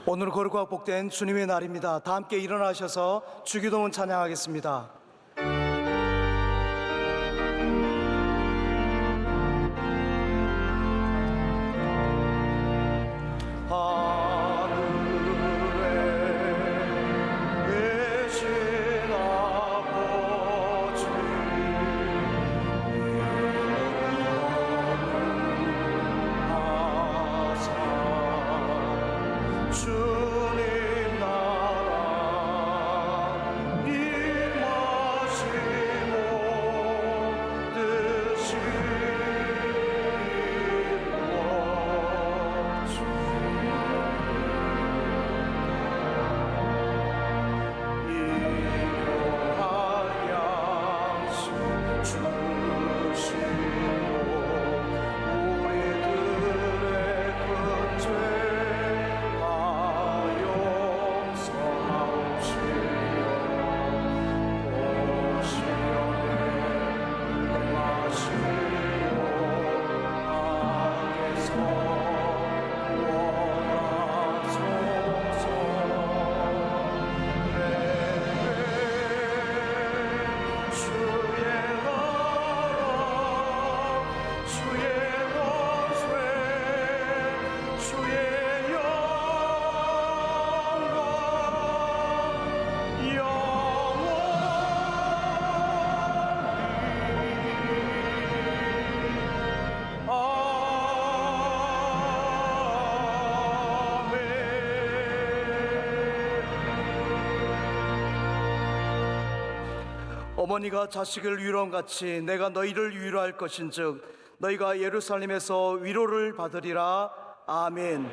오늘 거룩하고 복된 주님의 날입니다. 다 함께 일어나셔서 주기도문 찬양하겠습니다. 어머니가 자식을 위로함같이 내가 너희를 위로할 것인즉 너희가 예루살렘에서 위로를 받으리라. 아멘.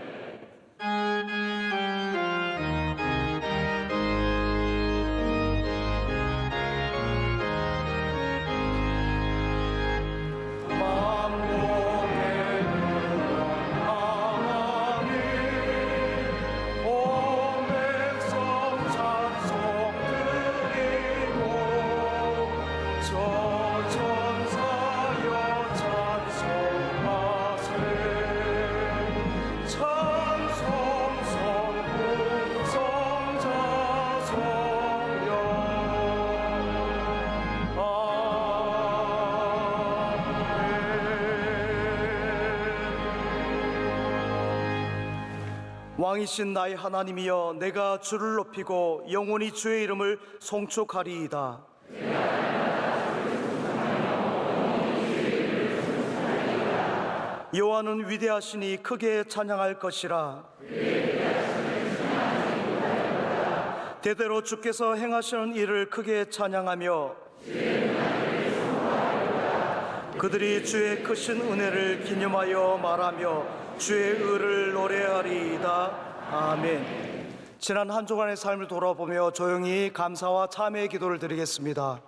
왕이신 나의 하나님이여, 내가 주를 높이고 영원히 주의 이름을 송축하리이다. 여호와는 위대하시니 크게 찬양할 것이라. 대대로 주께서 행하시는 일을 크게 찬양하며 그들이 주의 크신 은혜를 기념하여 말하며 주의 의를 노래하리이다. 아멘. 지난 한 주간의 삶을 돌아보며 조용히 감사와 참회의 기도를 드리겠습니다.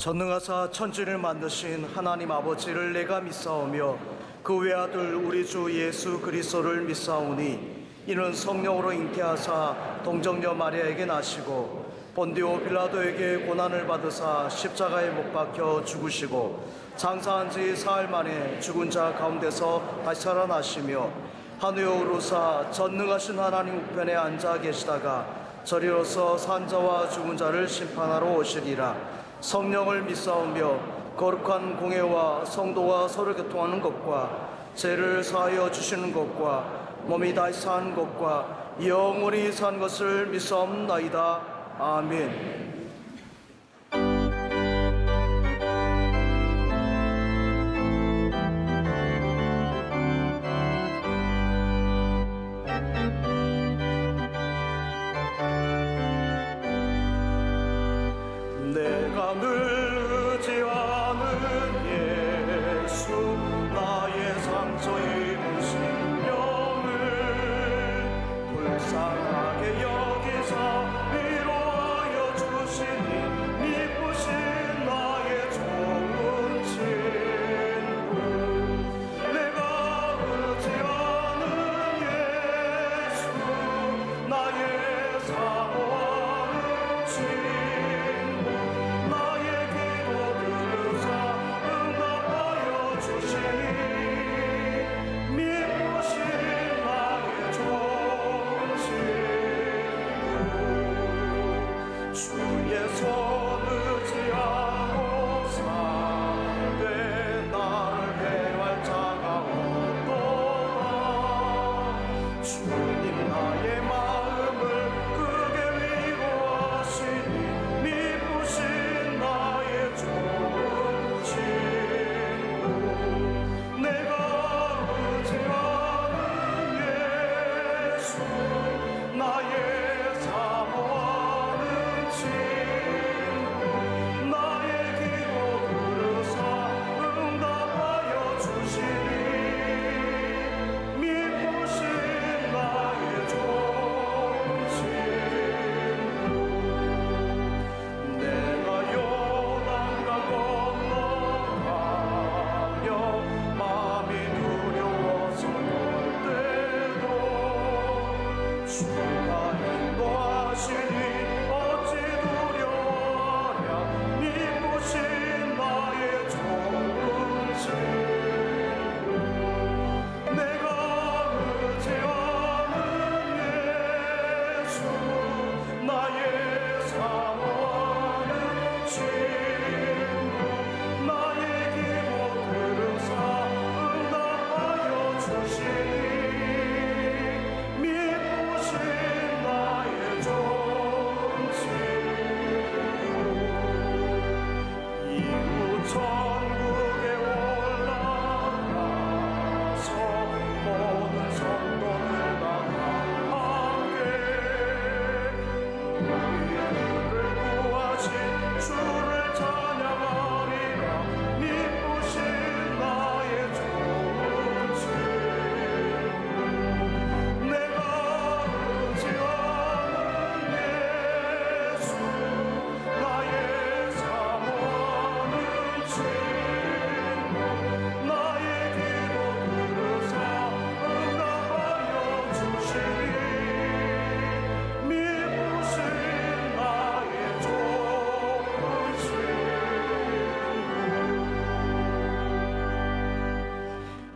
전능하사 천지를 만드신 하나님 아버지를 내가 믿사오며 그 외아들 우리 주 예수 그리스도를 믿사오니 이는 성령으로 잉태하사 동정녀 마리아에게 나시고 본디오 빌라도에게 고난을 받으사 십자가에 못 박혀 죽으시고 장사한 지 사흘 만에 죽은 자 가운데서 다시 살아나시며 하늘에 오르사 전능하신 하나님 우편에 앉아 계시다가 저리로서 산 자와 죽은 자를 심판하러 오시리라. 성령을 믿사오며 거룩한 공회와 성도가 서로 교통하는 것과 죄를 사하여 주시는 것과 몸이 다시 사는 것과 영원히 산 것을 믿사옵나이다. 아멘.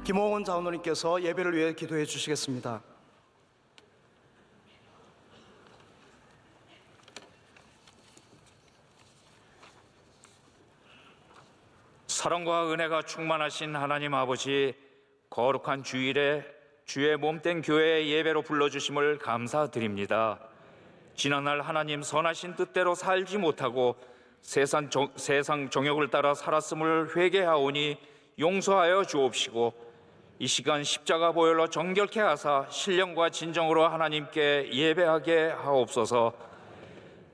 김홍원 장로님께서 예배를 위해 기도해 주시겠습니다. 사랑과 은혜가 충만하신 하나님 아버지, 거룩한 주일에 주의 몸된 교회의 예배로 불러주심을 감사드립니다. 지난날 하나님 선하신 뜻대로 살지 못하고 세상 정욕을 따라 살았음을 회개하오니 용서하여 주옵시고, 이 시간 십자가 보혈로 정결케 하사 신령과 진정으로 하나님께 예배하게 하옵소서.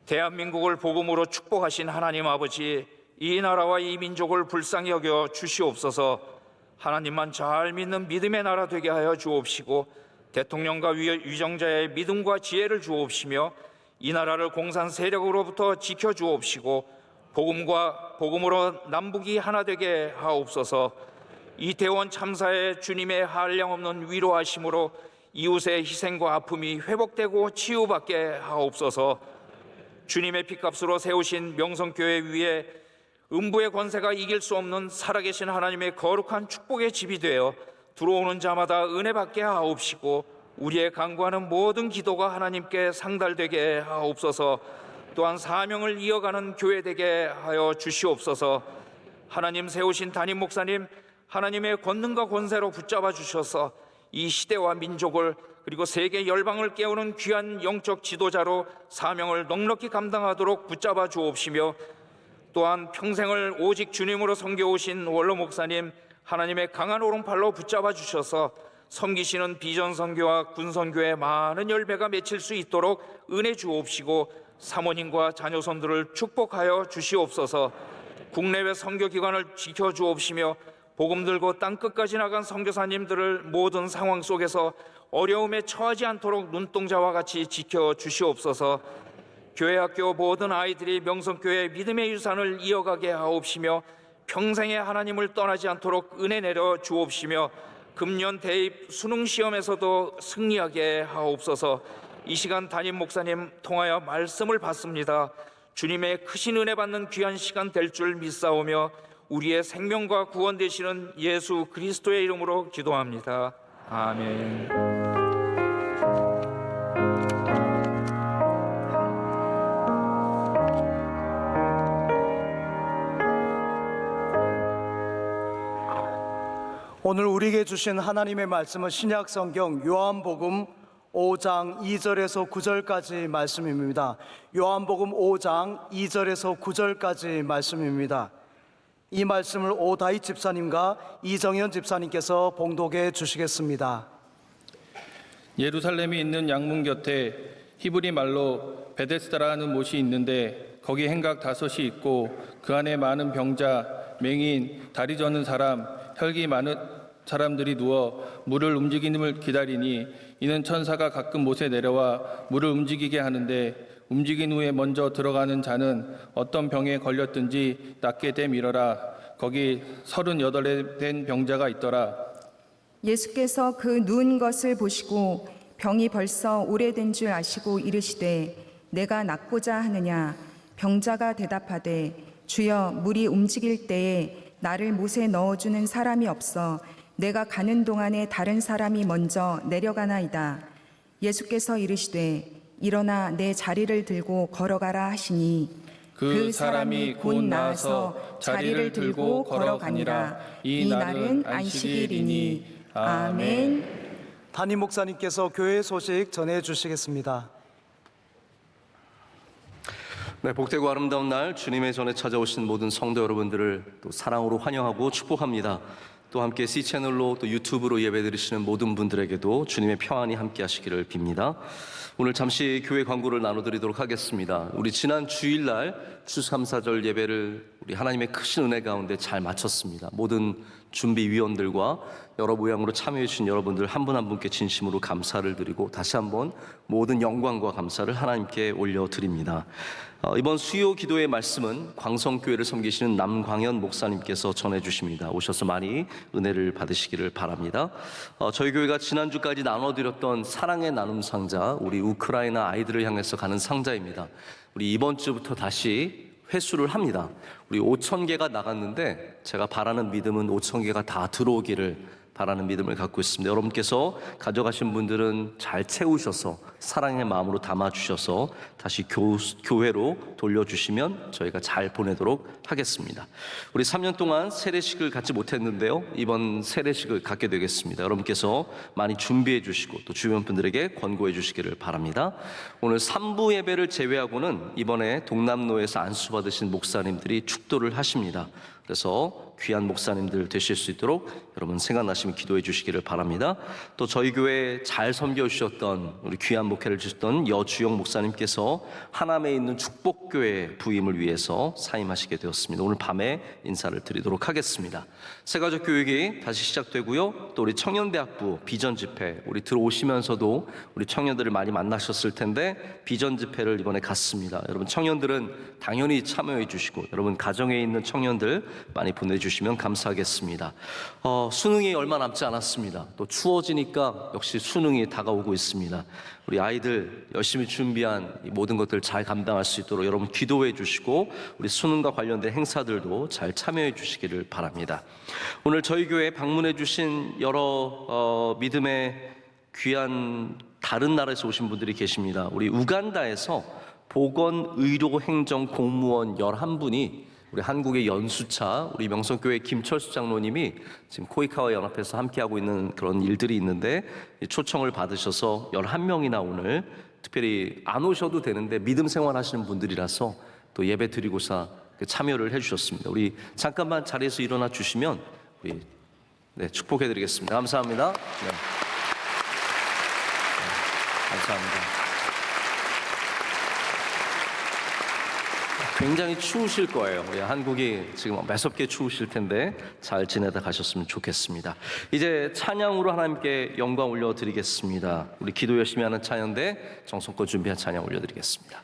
대한민국을 복음으로 축복하신 하나님 아버지, 이 나라와 이 민족을 불쌍히 여겨 주시옵소서. 하나님만 잘 믿는 믿음의 나라 되게 하여 주옵시고, 대통령과 위정자의 믿음과 지혜를 주옵시며, 이 나라를 공산 세력으로부터 지켜 주옵시고, 복음으로 남북이 하나 되게 하옵소서. 이태원 참사에 주님의 한량없는 위로하심으로 이웃의 희생과 아픔이 회복되고 치유받게 하옵소서. 주님의 피값으로 세우신 명성교회 위에 음부의 권세가 이길 수 없는 살아계신 하나님의 거룩한 축복의 집이 되어 들어오는 자마다 은혜 받게 하옵시고, 우리의 간구하는 모든 기도가 하나님께 상달되게 하옵소서. 또한 사명을 이어가는 교회 되게 하여 주시옵소서. 하나님 세우신 담임 목사님, 하나님의 권능과 권세로 붙잡아 주셔서 이 시대와 민족을 그리고 세계 열방을 깨우는 귀한 영적 지도자로 사명을 넉넉히 감당하도록 붙잡아 주옵시며, 또한 평생을 오직 주님으로 섬겨오신 원로 목사님, 하나님의 강한 오른팔로 붙잡아 주셔서 섬기시는 비전 선교와 군 선교에 많은 열매가 맺힐 수 있도록 은혜 주옵시고, 사모님과 자녀손들을 축복하여 주시옵소서. 국내외 선교 기관을 지켜 주옵시며, 복음 들고 땅 끝까지 나간 선교사님들을 모든 상황 속에서 어려움에 처하지 않도록 눈동자와 같이 지켜 주시옵소서. 교회 학교 모든 아이들이 명성교회 믿음의 유산을 이어가게 하옵시며, 평생에 하나님을 떠나지 않도록 은혜 내려 주옵시며, 금년 대입 수능 시험에서도 승리하게 하옵소서. 이 시간 담임 목사님 통하여 말씀을 받습니다. 주님의 크신 은혜 받는 귀한 시간 될 줄 믿사오며, 우리의 생명과 구원 되시는 예수 그리스도의 이름으로 기도합니다. 아멘. 오늘 우리에게 주신 하나님의 말씀은 신약 성경 요한복음 5장 2절에서 9절까지 말씀입니다. 요한복음 5장 2절에서 9절까지 말씀입니다. 이 말씀을 오다희 집사님과 이정현 집사님께서 봉독해 주시겠습니다. 예루살렘에 있는 양문 곁에 히브리 말로 베데스다라는 못이 있는데, 거기 행각 5이 있고 그 안에 많은 병자, 맹인, 다리 저는 사람, 혈기 많은 사람들이 누워 물을 움직임을 기다리니, 이는 천사가 가끔 못에 내려와 물을 움직이게 하는데, 움직인 후에 먼저 들어가는 자는 어떤 병에 걸렸든지 낫게 되밀어라. 거기 38에 된 병자가 있더라. 예수께서 그 누운 것을 보시고 병이 벌써 오래된 줄 아시고 이르시되, 내가 낫고자 하느냐? 병자가 대답하되, 주여, 물이 움직일 때에 나를 못에 넣어주는 사람이 없어 내가 가는 동안에 다른 사람이 먼저 내려가나이다. 예수께서 이르시되, 일어나 내 자리를 들고 걸어가라 하시니, 그 사람이 곧 나아서 자리를 들고 걸어가니라. 이 날은 안식일이니. 아멘. 담임 목사님께서 교회 소식 전해 주시겠습니다. 네, 복되고 아름다운 날 주님의 전에 찾아오신 모든 성도 여러분들을 또 사랑으로 환영하고 축복합니다. 또 함께 C채널로 또 유튜브로 예배드리시는 모든 분들에게도 주님의 평안이 함께 하시기를 빕니다. 오늘 잠시 교회 광고를 나눠드리도록 하겠습니다. 우리 지난 주일날 추수감사절 예배를 우리 하나님의 크신 은혜 가운데 잘 마쳤습니다. 모든 준비위원들과 여러 모양으로 참여해 주신 여러분들 한 분 한 분께 진심으로 감사를 드리고, 다시 한번 모든 영광과 감사를 하나님께 올려드립니다. 이번 수요 기도의 말씀은 광성교회를 섬기시는 남광현 목사님께서 전해주십니다. 오셔서 많이 은혜를 받으시기를 바랍니다. 저희 교회가 지난주까지 나눠드렸던 사랑의 나눔 상자, 우리 우크라이나 아이들을 향해서 가는 상자입니다. 우리 이번 주부터 다시 회수를 합니다. 우리 5,000개가 나갔는데 제가 바라는 믿음은 5,000개가 다 들어오기를 바라는 믿음을 갖고 있습니다. 여러분께서 가져가신 분들은 잘 채우셔서 사랑의 마음으로 담아주셔서 다시 교회로 돌려주시면 저희가 잘 보내도록 하겠습니다. 우리 3년 동안 세례식을 갖지 못했는데요, 이번 세례식을 갖게 되겠습니다. 여러분께서 많이 준비해 주시고 또 주변 분들에게 권고해 주시기를 바랍니다. 오늘 3부 예배를 제외하고는 이번에 동남로에서 안수받으신 목사님들이 축도를 하십니다. 그래서 귀한 목사님들 되실 수 있도록 여러분 생각나시면 기도해 주시기를 바랍니다. 또 저희 교회에 잘 섬겨주셨던 우리 귀한 목회를 주셨던 여주영 목사님께서 하남에 있는 축복교회 부임을 위해서 사임하시게 되었습니다. 오늘 밤에 인사를 드리도록 하겠습니다. 새가족 교육이 다시 시작되고요. 또 우리 청년대학부 비전 집회, 우리 들어오시면서도 우리 청년들을 많이 만나셨을 텐데 비전 집회를 이번에 갔습니다. 여러분 청년들은 당연히 참여해 주시고 여러분 가정에 있는 청년들 많이 보내주시면 감사하겠습니다. 수능이 얼마 남지 않았습니다. 또 추워지니까 역시 수능이 다가오고 있습니다. 우리 아이들 열심히 준비한 이 모든 것들 잘 감당할 수 있도록 여러분 기도해 주시고 우리 수능과 관련된 행사들도 잘 참여해 주시기를 바랍니다. 오늘 저희 교회에 방문해 주신 여러 믿음의 귀한 다른 나라에서 오신 분들이 계십니다. 우리 우간다에서 보건의료행정공무원 11분이 우리 한국의 연수차, 우리 명성교회 김철수 장로님이 지금 코이카와 연합해서 함께하고 있는 그런 일들이 있는데 초청을 받으셔서 11명이나 오늘 특별히 안 오셔도 되는데 믿음 생활하시는 분들이라서 또 예배 드리고사 참여를 해주셨습니다. 우리 잠깐만 자리에서 일어나 주시면 우리 축복해 드리겠습니다. 감사합니다. 네. 감사합니다. 굉장히 추우실 거예요. 우리 한국이 지금 매섭게 추우실 텐데 잘 지내다 가셨으면 좋겠습니다. 이제 찬양으로 하나님께 영광 올려드리겠습니다. 우리 기도 열심히 하는 찬양대 정성껏 준비한 찬양 올려드리겠습니다.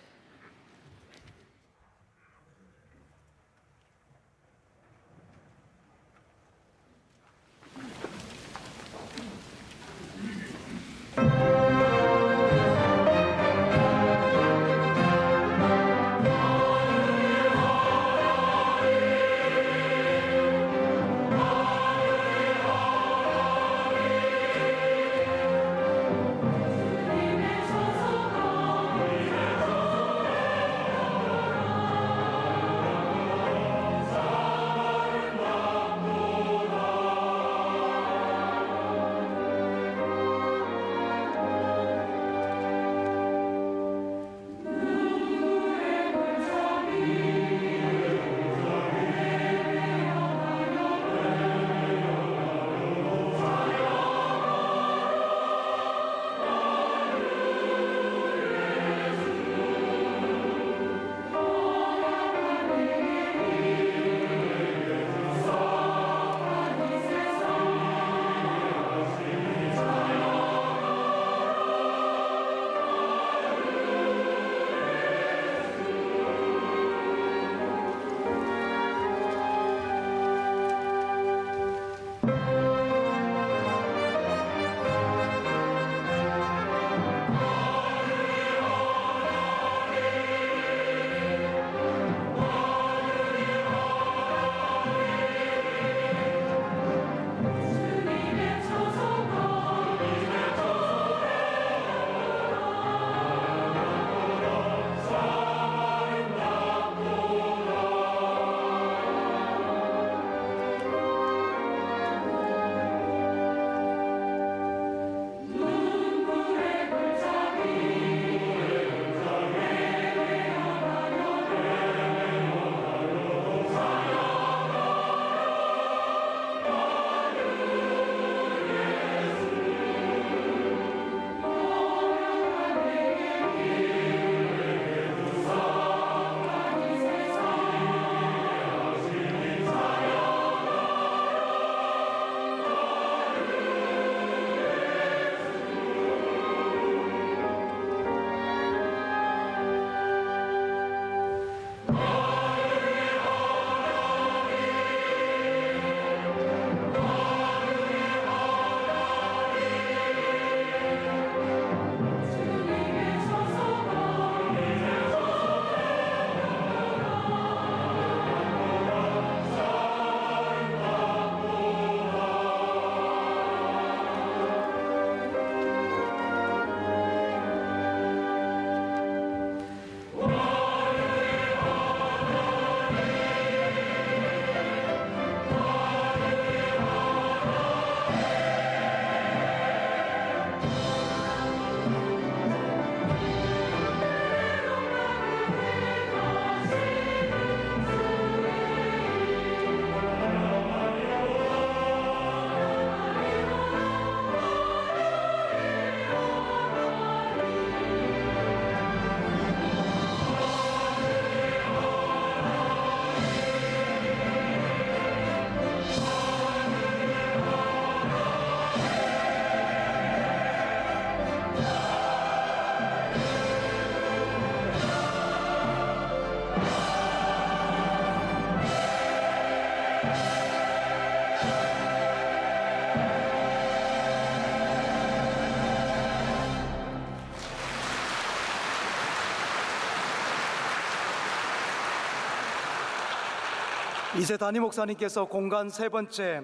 이제 담임 목사님께서 공간 세 번째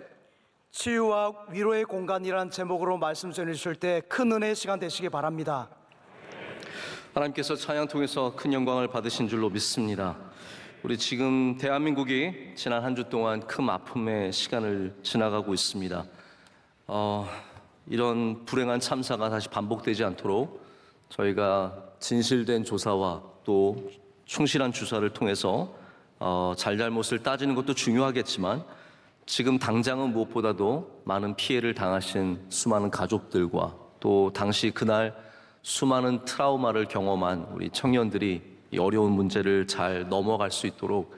치유와 위로의 공간이란 제목으로 말씀 전해 주실 때 큰 은혜의 시간 되시기 바랍니다. 하나님께서 찬양 통해서 큰 영광을 받으신 줄로 믿습니다. 우리 지금 대한민국이 지난 한 주 동안 큰 아픔의 시간을 지나가고 있습니다. 이런 불행한 참사가 다시 반복되지 않도록 저희가 진실된 조사와 또 충실한 주사를 통해서 잘잘못을 따지는 것도 중요하겠지만 지금 당장은 무엇보다도 많은 피해를 당하신 수많은 가족들과 또 당시 그날 수많은 트라우마를 경험한 우리 청년들이 이 어려운 문제를 잘 넘어갈 수 있도록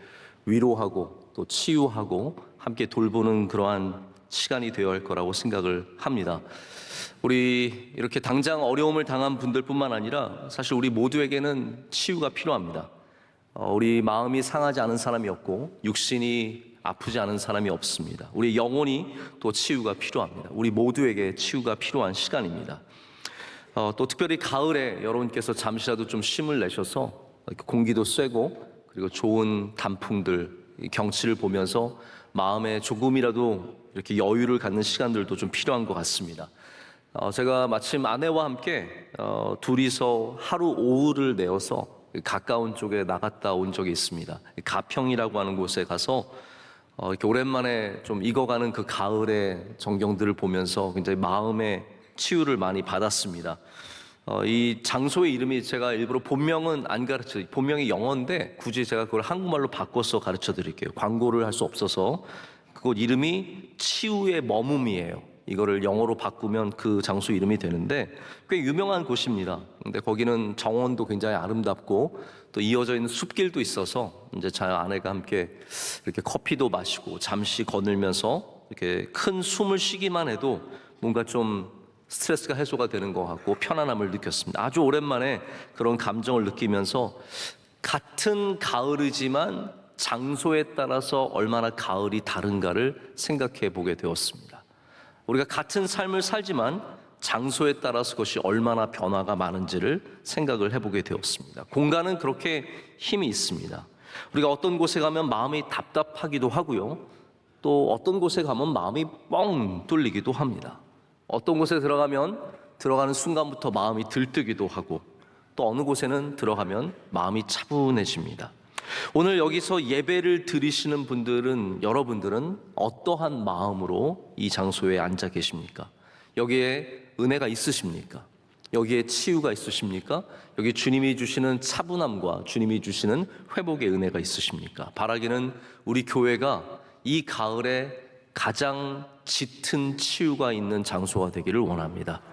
위로하고 또 치유하고 함께 돌보는 그러한 시간이 되어야 할 거라고 생각을 합니다. 우리 이렇게 당장 어려움을 당한 분들뿐만 아니라 사실 우리 모두에게는 치유가 필요합니다. 우리 마음이 상하지 않은 사람이 없고 육신이 아프지 않은 사람이 없습니다. 우리 영혼이 또 치유가 필요합니다. 우리 모두에게 치유가 필요한 시간입니다. 또 특별히 가을에 여러분께서 잠시라도 좀 쉼을 내셔서 공기도 쐬고 그리고 좋은 단풍들, 경치를 보면서 마음에 조금이라도 이렇게 여유를 갖는 시간들도 좀 필요한 것 같습니다. 제가 마침 아내와 함께 둘이서 하루 오후를 내어서 가까운 쪽에 나갔다 온 적이 있습니다. 가평이라고 하는 곳에 가서 이렇게 오랜만에 좀 익어가는 그 가을의 전경들을 보면서 굉장히 마음의 치유를 많이 받았습니다. 이 장소의 이름이 제가 일부러 본명은 안 가르쳐, 본명이 영어인데 굳이 제가 그걸 한국말로 바꿔서 가르쳐 드릴게요. 광고를 할 수 없어서. 그곳 이름이 치유의 머뭅이에요. 이거를 영어로 바꾸면 그 장소 이름이 되는데 꽤 유명한 곳입니다. 근데 거기는 정원도 굉장히 아름답고 또 이어져 있는 숲길도 있어서 이제 제 아내가 함께 이렇게 커피도 마시고 잠시 거닐면서 이렇게 큰 숨을 쉬기만 해도 뭔가 좀 스트레스가 해소가 되는 것 같고 편안함을 느꼈습니다. 아주 오랜만에 그런 감정을 느끼면서 같은 가을이지만 장소에 따라서 얼마나 가을이 다른가를 생각해 보게 되었습니다. 우리가 같은 삶을 살지만 장소에 따라서 그것이 얼마나 변화가 많은지를 생각을 해보게 되었습니다. 공간은 그렇게 힘이 있습니다. 우리가 어떤 곳에 가면 마음이 답답하기도 하고요. 또 어떤 곳에 가면 마음이 뻥 뚫리기도 합니다. 어떤 곳에 들어가면 들어가는 순간부터 마음이 들뜨기도 하고 또 어느 곳에는 들어가면 마음이 차분해집니다. 오늘 여기서 예배를 드리시는 분들은 여러분들은 어떠한 마음으로 이 장소에 앉아 계십니까? 여기에 은혜가 있으십니까? 여기에 치유가 있으십니까? 여기 주님이 주시는 차분함과 주님이 주시는 회복의 은혜가 있으십니까? 바라기는 우리 교회가 이 가을에 가장 짙은 치유가 있는 장소가 되기를 원합니다.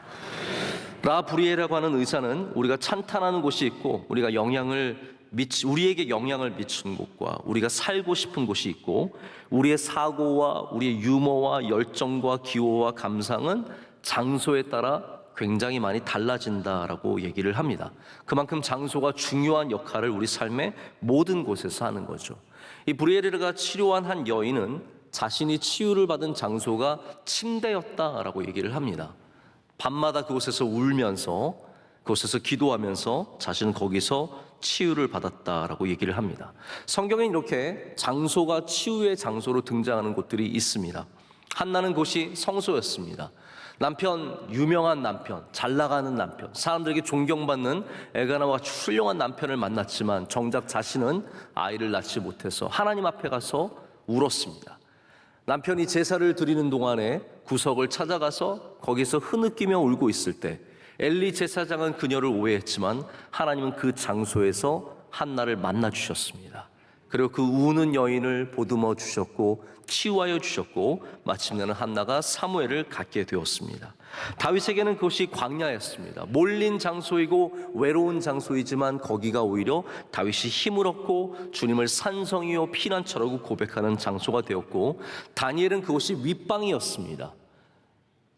라브리에라고 하는 의사는 우리가 찬탄하는 곳이 있고 우리에게 영향을 미치는 곳과 우리가 살고 싶은 곳이 있고 우리의 사고와 우리의 유머와 열정과 기호와 감상은 장소에 따라 굉장히 많이 달라진다라고 얘기를 합니다. 그만큼 장소가 중요한 역할을 우리 삶의 모든 곳에서 하는 거죠. 이 브리에르가 치료한 한 여인은 자신이 치유를 받은 장소가 침대였다라고 얘기를 합니다. 밤마다 그곳에서 울면서 그곳에서 기도하면서 자신은 거기서 치유를 받았다라고 얘기를 합니다. 성경엔 이렇게 장소가 치유의 장소로 등장하는 곳들이 있습니다. 한나는 곳이 성소였습니다. 유명한 남편, 잘 나가는 남편, 사람들에게 존경받는 엘가나와 훌륭한 남편을 만났지만 정작 자신은 아이를 낳지 못해서 하나님 앞에 가서 울었습니다. 남편이 제사를 드리는 동안에 구석을 찾아가서 거기서 흐느끼며 울고 있을 때 엘리 제사장은 그녀를 오해했지만 하나님은 그 장소에서 한나를 만나 주셨습니다. 그리고 그 우는 여인을 보듬어 주셨고 치유하여 주셨고 마침내는 한나가 사무엘을 갖게 되었습니다. 다윗에게는 그것이 광야였습니다. 몰린 장소이고 외로운 장소이지만 거기가 오히려 다윗이 힘을 얻고 주님을 산성이요 피난처라고 고백하는 장소가 되었고 다니엘은 그것이 윗방이었습니다.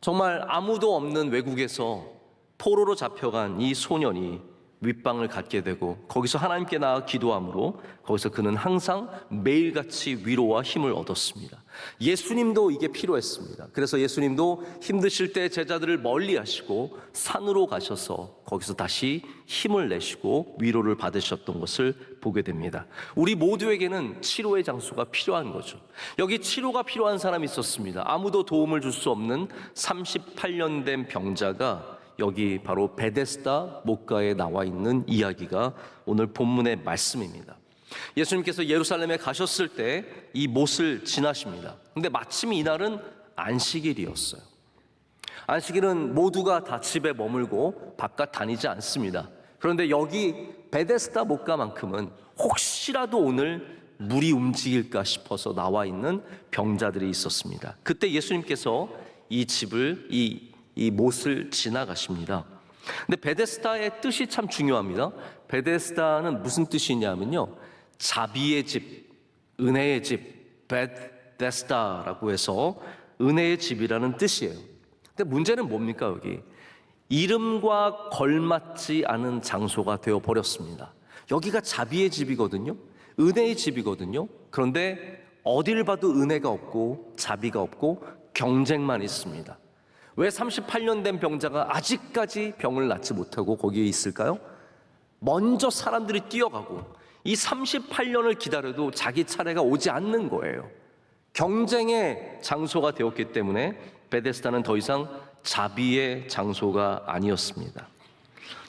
정말 아무도 없는 외국에서 포로로 잡혀간 이 소년이 윗방을 갖게 되고 거기서 하나님께 나아 기도함으로 거기서 그는 항상 매일같이 위로와 힘을 얻었습니다. 예수님도 이게 필요했습니다. 그래서 예수님도 힘드실 때 제자들을 멀리 하시고 산으로 가셔서 거기서 다시 힘을 내시고 위로를 받으셨던 것을 보게 됩니다. 우리 모두에게는 치료의 장소가 필요한 거죠. 여기 치료가 필요한 사람이 있었습니다. 아무도 도움을 줄 수 없는 38년 된 병자가 여기 바로 베데스다 못가에 나와 있는 이야기가 오늘 본문의 말씀입니다. 예수님께서 예루살렘에 가셨을 때 이 못을 지나십니다. 근데 마침 이날은 안식일이었어요. 안식일은 모두가 다 집에 머물고 바깥 다니지 않습니다. 그런데 여기 베데스다 못가만큼은 혹시라도 오늘 물이 움직일까 싶어서 나와 있는 병자들이 있었습니다. 그때 예수님께서 이 집을 이 못을 지나가십니다. 근데 베데스다의 뜻이 참 중요합니다. 베데스다는 무슨 뜻이냐면요, 자비의 집, 은혜의 집, 베데스다라고 해서 은혜의 집이라는 뜻이에요. 근데 문제는 뭡니까? 여기 이름과 걸맞지 않은 장소가 되어 버렸습니다. 여기가 자비의 집이거든요, 은혜의 집이거든요. 그런데 어딜 봐도 은혜가 없고 자비가 없고 경쟁만 있습니다. 왜 38년 된 병자가 아직까지 병을 낫지 못하고 거기에 있을까요? 먼저 사람들이 뛰어가고 이 38년을 기다려도 자기 차례가 오지 않는 거예요. 경쟁의 장소가 되었기 때문에 베데스다는 더 이상 자비의 장소가 아니었습니다.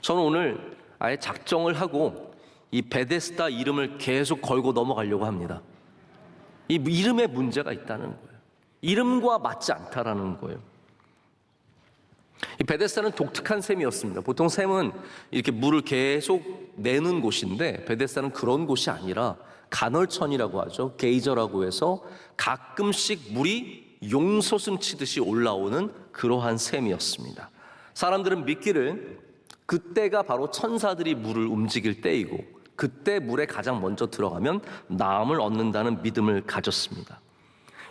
저는 오늘 아예 작정을 하고 이 베데스다 이름을 계속 걸고 넘어가려고 합니다. 이 이름에 문제가 있다는 거예요. 이름과 맞지 않다라는 거예요. 이 베데스다는 독특한 샘이었습니다. 보통 샘은 이렇게 물을 계속 내는 곳인데 베데스다는 그런 곳이 아니라 간헐천이라고 하죠. 게이저라고 해서 가끔씩 물이 용솟음 치듯이 올라오는 그러한 샘이었습니다. 사람들은 믿기를 그때가 바로 천사들이 물을 움직일 때이고 그때 물에 가장 먼저 들어가면 나음을 얻는다는 믿음을 가졌습니다.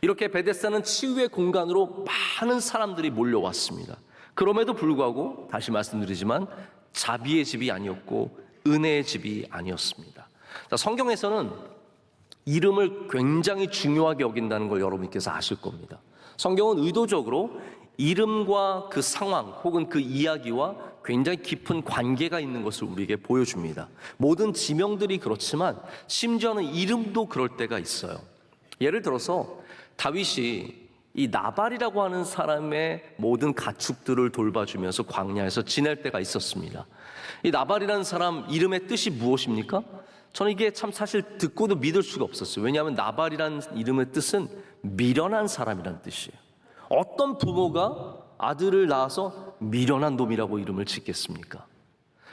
이렇게 베데스다는 치유의 공간으로 많은 사람들이 몰려왔습니다. 그럼에도 불구하고 다시 말씀드리지만 자비의 집이 아니었고 은혜의 집이 아니었습니다. 자, 성경에서는 이름을 굉장히 중요하게 여긴다는 걸 여러분께서 아실 겁니다. 성경은 의도적으로 이름과 그 상황 혹은 그 이야기와 굉장히 깊은 관계가 있는 것을 우리에게 보여줍니다. 모든 지명들이 그렇지만 심지어는 이름도 그럴 때가 있어요. 예를 들어서 다윗이 이 나발이라고 하는 사람의 모든 가축들을 돌봐주면서 광야에서 지낼 때가 있었습니다. 이 나발이라는 사람 이름의 뜻이 무엇입니까? 저는 이게 참 사실 듣고도 믿을 수가 없었어요. 왜냐하면 나발이라는 이름의 뜻은 미련한 사람이라는 뜻이에요. 어떤 부모가 아들을 낳아서 미련한 놈이라고 이름을 짓겠습니까?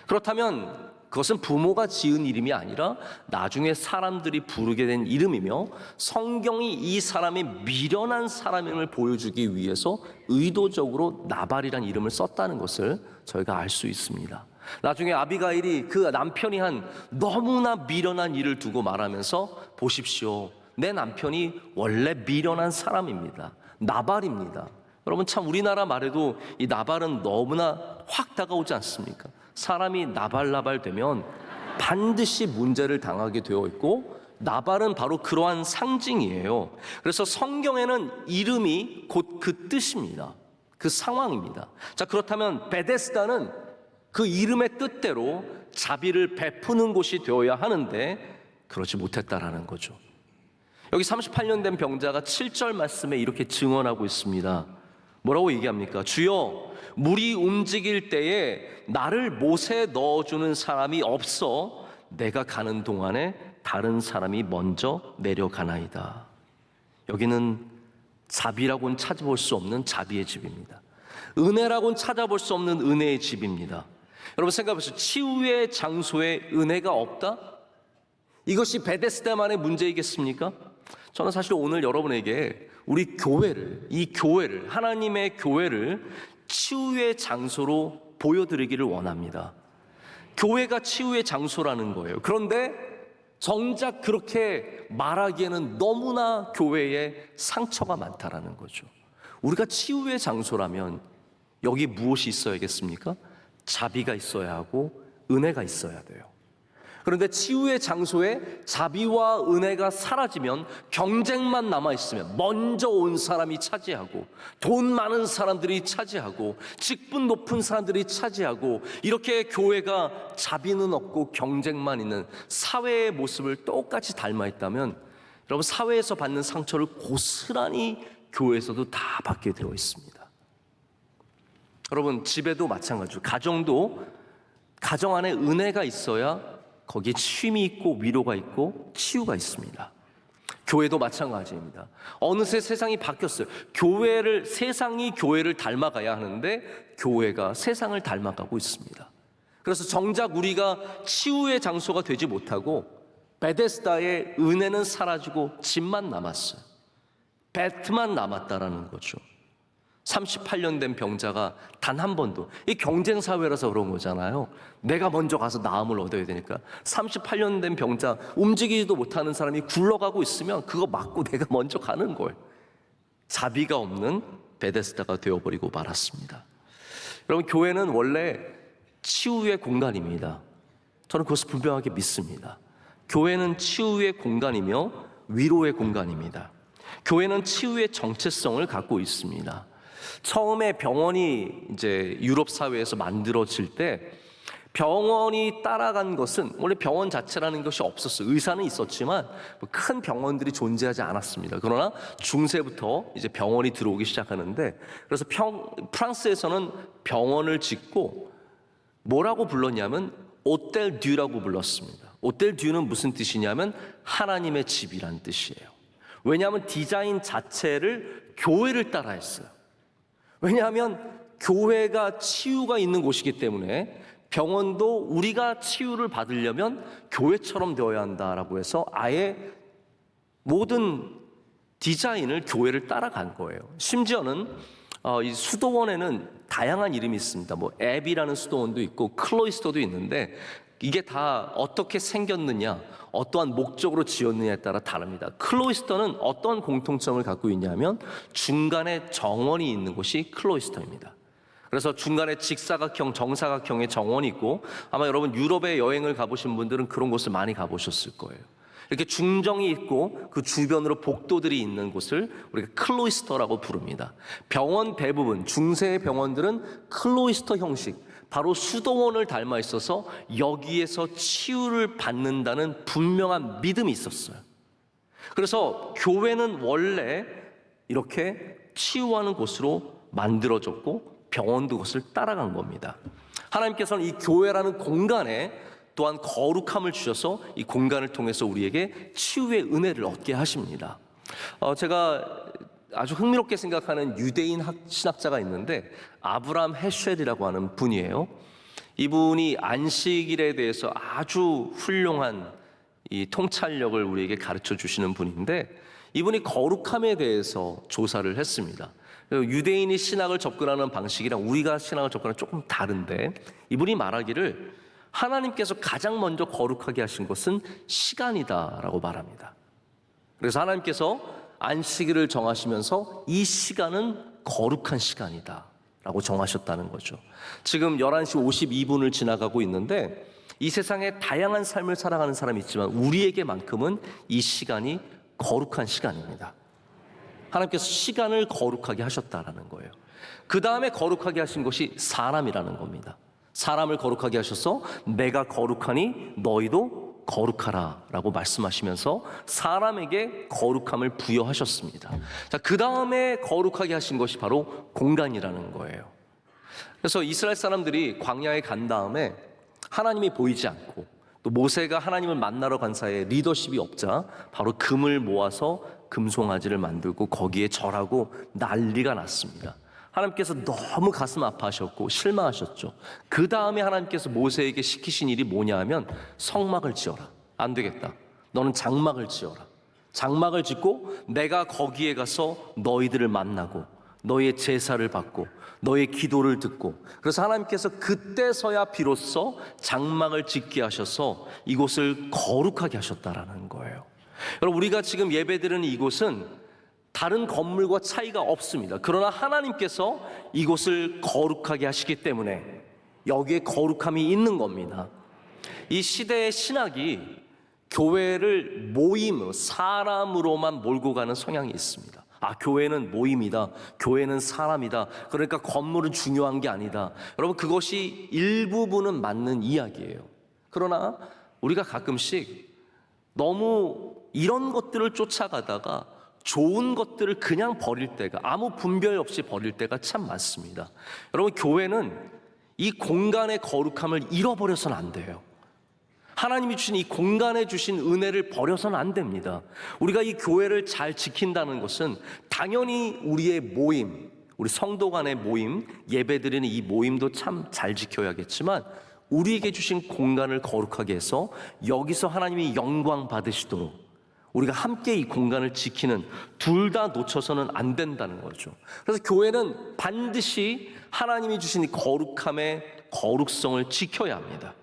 그렇다면 그것은 부모가 지은 이름이 아니라 나중에 사람들이 부르게 된 이름이며 성경이 이 사람이 미련한 사람임을 보여주기 위해서 의도적으로 나발이라는 이름을 썼다는 것을 저희가 알 수 있습니다. 나중에 아비가일이 그 남편이 한 너무나 미련한 일을 두고 말하면서 보십시오, 내 남편이 원래 미련한 사람입니다. 나발입니다. 여러분 참 우리나라 말에도 이 나발은 너무나 확 다가오지 않습니까? 사람이 나발나발 되면 반드시 문제를 당하게 되어 있고 나발은 바로 그러한 상징이에요. 그래서 성경에는 이름이 곧 그 뜻입니다. 그 상황입니다. 자, 그렇다면 베데스다는 그 이름의 뜻대로 자비를 베푸는 곳이 되어야 하는데 그러지 못했다라는 거죠. 여기 38년 된 병자가 7절 말씀에 이렇게 증언하고 있습니다. 뭐라고 얘기합니까? 주여, 물이 움직일 때에 나를 못에 넣어주는 사람이 없어 내가 가는 동안에 다른 사람이 먼저 내려가나이다. 여기는 자비라고는 찾아볼 수 없는 자비의 집입니다. 은혜라고는 찾아볼 수 없는 은혜의 집입니다. 여러분 생각해보세요. 치유의 장소에 은혜가 없다? 이것이 베데스다만의 문제이겠습니까? 저는 사실 오늘 여러분에게 우리 교회를, 이 교회를, 하나님의 교회를 치유의 장소로 보여드리기를 원합니다. 교회가 치유의 장소라는 거예요. 그런데 정작 그렇게 말하기에는 너무나 교회에 상처가 많다라는 거죠. 우리가 치유의 장소라면 여기 무엇이 있어야겠습니까? 자비가 있어야 하고 은혜가 있어야 돼요. 그런데 치유의 장소에 자비와 은혜가 사라지면 경쟁만 남아있으면 먼저 온 사람이 차지하고 돈 많은 사람들이 차지하고 직분 높은 사람들이 차지하고 이렇게 교회가 자비는 없고 경쟁만 있는 사회의 모습을 똑같이 닮아있다면 여러분 사회에서 받는 상처를 고스란히 교회에서도 다 받게 되어 있습니다. 여러분 집에도 마찬가지로 가정 안에 은혜가 있어야 거기에 쉼이 있고 위로가 있고 치유가 있습니다. 교회도 마찬가지입니다. 어느새 세상이 바뀌었어요. 세상이 교회를 닮아가야 하는데 교회가 세상을 닮아가고 있습니다. 그래서 정작 우리가 치유의 장소가 되지 못하고 베데스다의 은혜는 사라지고 집만 남았어요. 배트만 남았다라는 거죠. 38년 된 병자가 단 한 번도, 이 경쟁 사회라서 그런 거잖아요. 내가 먼저 가서 나음을 얻어야 되니까 38년 된 병자, 움직이지도 못하는 사람이 굴러가고 있으면 그거 맞고 내가 먼저 가는 거예요. 자비가 없는 베데스다가 되어버리고 말았습니다. 여러분 교회는 원래 치유의 공간입니다. 저는 그것을 분명하게 믿습니다. 교회는 치유의 공간이며 위로의 공간입니다. 교회는 치유의 정체성을 갖고 있습니다. 처음에 병원이 이제 유럽 사회에서 만들어질 때 병원이 따라간 것은 원래 병원 자체라는 것이 없었어요. 의사는 있었지만 큰 병원들이 존재하지 않았습니다. 그러나 중세부터 이제 병원이 들어오기 시작하는데 그래서 프랑스에서는 병원을 짓고 뭐라고 불렀냐면 오텔 듀라고 불렀습니다. 오텔 듀는 무슨 뜻이냐면 하나님의 집이란 뜻이에요. 왜냐하면 디자인 자체를 교회를 따라했어요. 왜냐하면 교회가 치유가 있는 곳이기 때문에 병원도 우리가 치유를 받으려면 교회처럼 되어야 한다라고 해서 아예 모든 디자인을 교회를 따라간 거예요. 심지어는 이 수도원에는 다양한 이름이 있습니다. 뭐 앱이라는 수도원도 있고 클로이스터도 있는데 이게 다 어떻게 생겼느냐, 어떠한 목적으로 지었느냐에 따라 다릅니다. 클로이스터는 어떤 공통점을 갖고 있냐면 중간에 정원이 있는 곳이 클로이스터입니다. 그래서 중간에 직사각형, 정사각형의 정원이 있고 아마 여러분 유럽에 여행을 가보신 분들은 그런 곳을 많이 가보셨을 거예요. 이렇게 중정이 있고 그 주변으로 복도들이 있는 곳을 우리가 클로이스터라고 부릅니다. 병원 대부분, 중세의 병원들은 클로이스터 형식, 바로 수도원을 닮아 있어서 여기에서 치유를 받는다는 분명한 믿음이 있었어요. 그래서 교회는 원래 이렇게 치유하는 곳으로 만들어졌고 병원도 그것을 따라간 겁니다. 하나님께서는 이 교회라는 공간에 또한 거룩함을 주셔서 이 공간을 통해서 우리에게 치유의 은혜를 얻게 하십니다. 제가 아주 흥미롭게 생각하는 유대인 신학자가 있는데 아브라함 헤쉘이라고 하는 분이에요. 이분이 안식일에 대해서 아주 훌륭한 이 통찰력을 우리에게 가르쳐 주시는 분인데 이분이 거룩함에 대해서 조사를 했습니다. 유대인이 신학을 접근하는 방식이랑 우리가 신학을 접근하는 조금 다른데 이분이 말하기를 하나님께서 가장 먼저 거룩하게 하신 것은 시간이다라고 말합니다. 그래서 하나님께서 안식일을 정하시면서 이 시간은 거룩한 시간이다 라고 정하셨다는 거죠. 지금 11시 52분을 지나가고 있는데 이 세상에 다양한 삶을 살아가는 사람이 있지만 우리에게만큼은 이 시간이 거룩한 시간입니다. 하나님께서 시간을 거룩하게 하셨다라는 거예요. 그 다음에 거룩하게 하신 것이 사람이라는 겁니다. 사람을 거룩하게 하셔서 내가 거룩하니 너희도 거룩하라 라고 말씀하시면서 사람에게 거룩함을 부여하셨습니다. 자, 그 다음에 거룩하게 하신 것이 바로 공간이라는 거예요. 그래서 이스라엘 사람들이 광야에 간 다음에 하나님이 보이지 않고 또 모세가 하나님을 만나러 간 사이에 리더십이 없자 바로 금을 모아서 금송아지를 만들고 거기에 절하고 난리가 났습니다. 하나님께서 너무 가슴 아파하셨고 실망하셨죠. 그 다음에 하나님께서 모세에게 시키신 일이 뭐냐 하면 성막을 지어라. 안 되겠다. 너는 장막을 지어라. 장막을 짓고 내가 거기에 가서 너희들을 만나고 너희의 제사를 받고 너희의 기도를 듣고 그래서 하나님께서 그때서야 비로소 장막을 짓게 하셔서 이곳을 거룩하게 하셨다라는 거예요. 여러분 우리가 지금 예배드리는 이곳은 다른 건물과 차이가 없습니다. 그러나 하나님께서 이곳을 거룩하게 하시기 때문에 여기에 거룩함이 있는 겁니다. 이 시대의 신학이 교회를 모임, 사람으로만 몰고 가는 성향이 있습니다. 교회는 모임이다. 교회는 사람이다. 그러니까 건물은 중요한 게 아니다. 여러분, 그것이 일부분은 맞는 이야기예요. 그러나 우리가 가끔씩 너무 이런 것들을 쫓아가다가 좋은 것들을 그냥 버릴 때가, 아무 분별 없이 버릴 때가 참 많습니다. 여러분, 교회는 이 공간의 거룩함을 잃어버려서는 안 돼요. 하나님이 주신 이 공간에 주신 은혜를 버려서는 안 됩니다. 우리가 이 교회를 잘 지킨다는 것은 당연히 우리의 모임, 우리 성도 간의 모임, 예배드리는 이 모임도 참 잘 지켜야겠지만 우리에게 주신 공간을 거룩하게 해서 여기서 하나님이 영광 받으시도록 우리가 함께 이 공간을 지키는, 둘 다 놓쳐서는 안 된다는 거죠. 그래서 교회는 반드시 하나님이 주신 이 거룩함의 거룩성을 지켜야 합니다.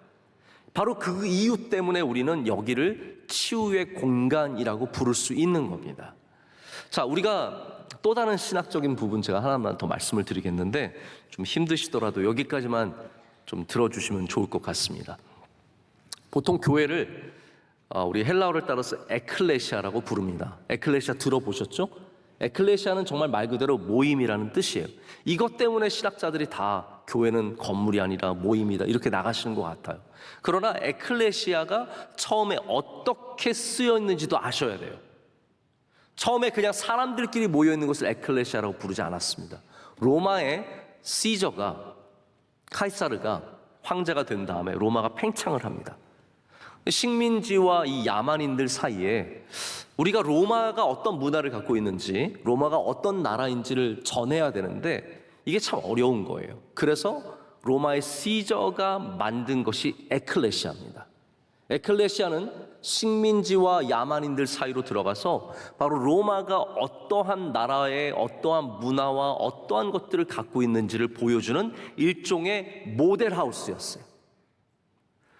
바로 그 이유 때문에 우리는 여기를 치유의 공간이라고 부를 수 있는 겁니다. 자, 우리가 또 다른 신학적인 부분 제가 하나만 더 말씀을 드리겠는데 좀 힘드시더라도 여기까지만 좀 들어주시면 좋을 것 같습니다. 보통 교회를 우리 헬라어를 따라서 에클레시아라고 부릅니다. 에클레시아 들어보셨죠? 에클레시아는 정말 말 그대로 모임이라는 뜻이에요. 이것 때문에 신학자들이 다 교회는 건물이 아니라 모임이다 이렇게 나가시는 것 같아요. 그러나 에클레시아가 처음에 어떻게 쓰였는지도 아셔야 돼요. 처음에 그냥 사람들끼리 모여있는 것을 에클레시아라고 부르지 않았습니다. 로마의 시저가, 카이사르가 황제가 된 다음에 로마가 팽창을 합니다. 식민지와 이 야만인들 사이에 우리가 로마가 어떤 문화를 갖고 있는지, 로마가 어떤 나라인지를 전해야 되는데 이게 참 어려운 거예요. 그래서 로마의 시저가 만든 것이 에클레시아입니다. 에클레시아는 식민지와 야만인들 사이로 들어가서 바로 로마가 어떠한 나라의 어떠한 문화와 어떠한 것들을 갖고 있는지를 보여주는 일종의 모델하우스였어요.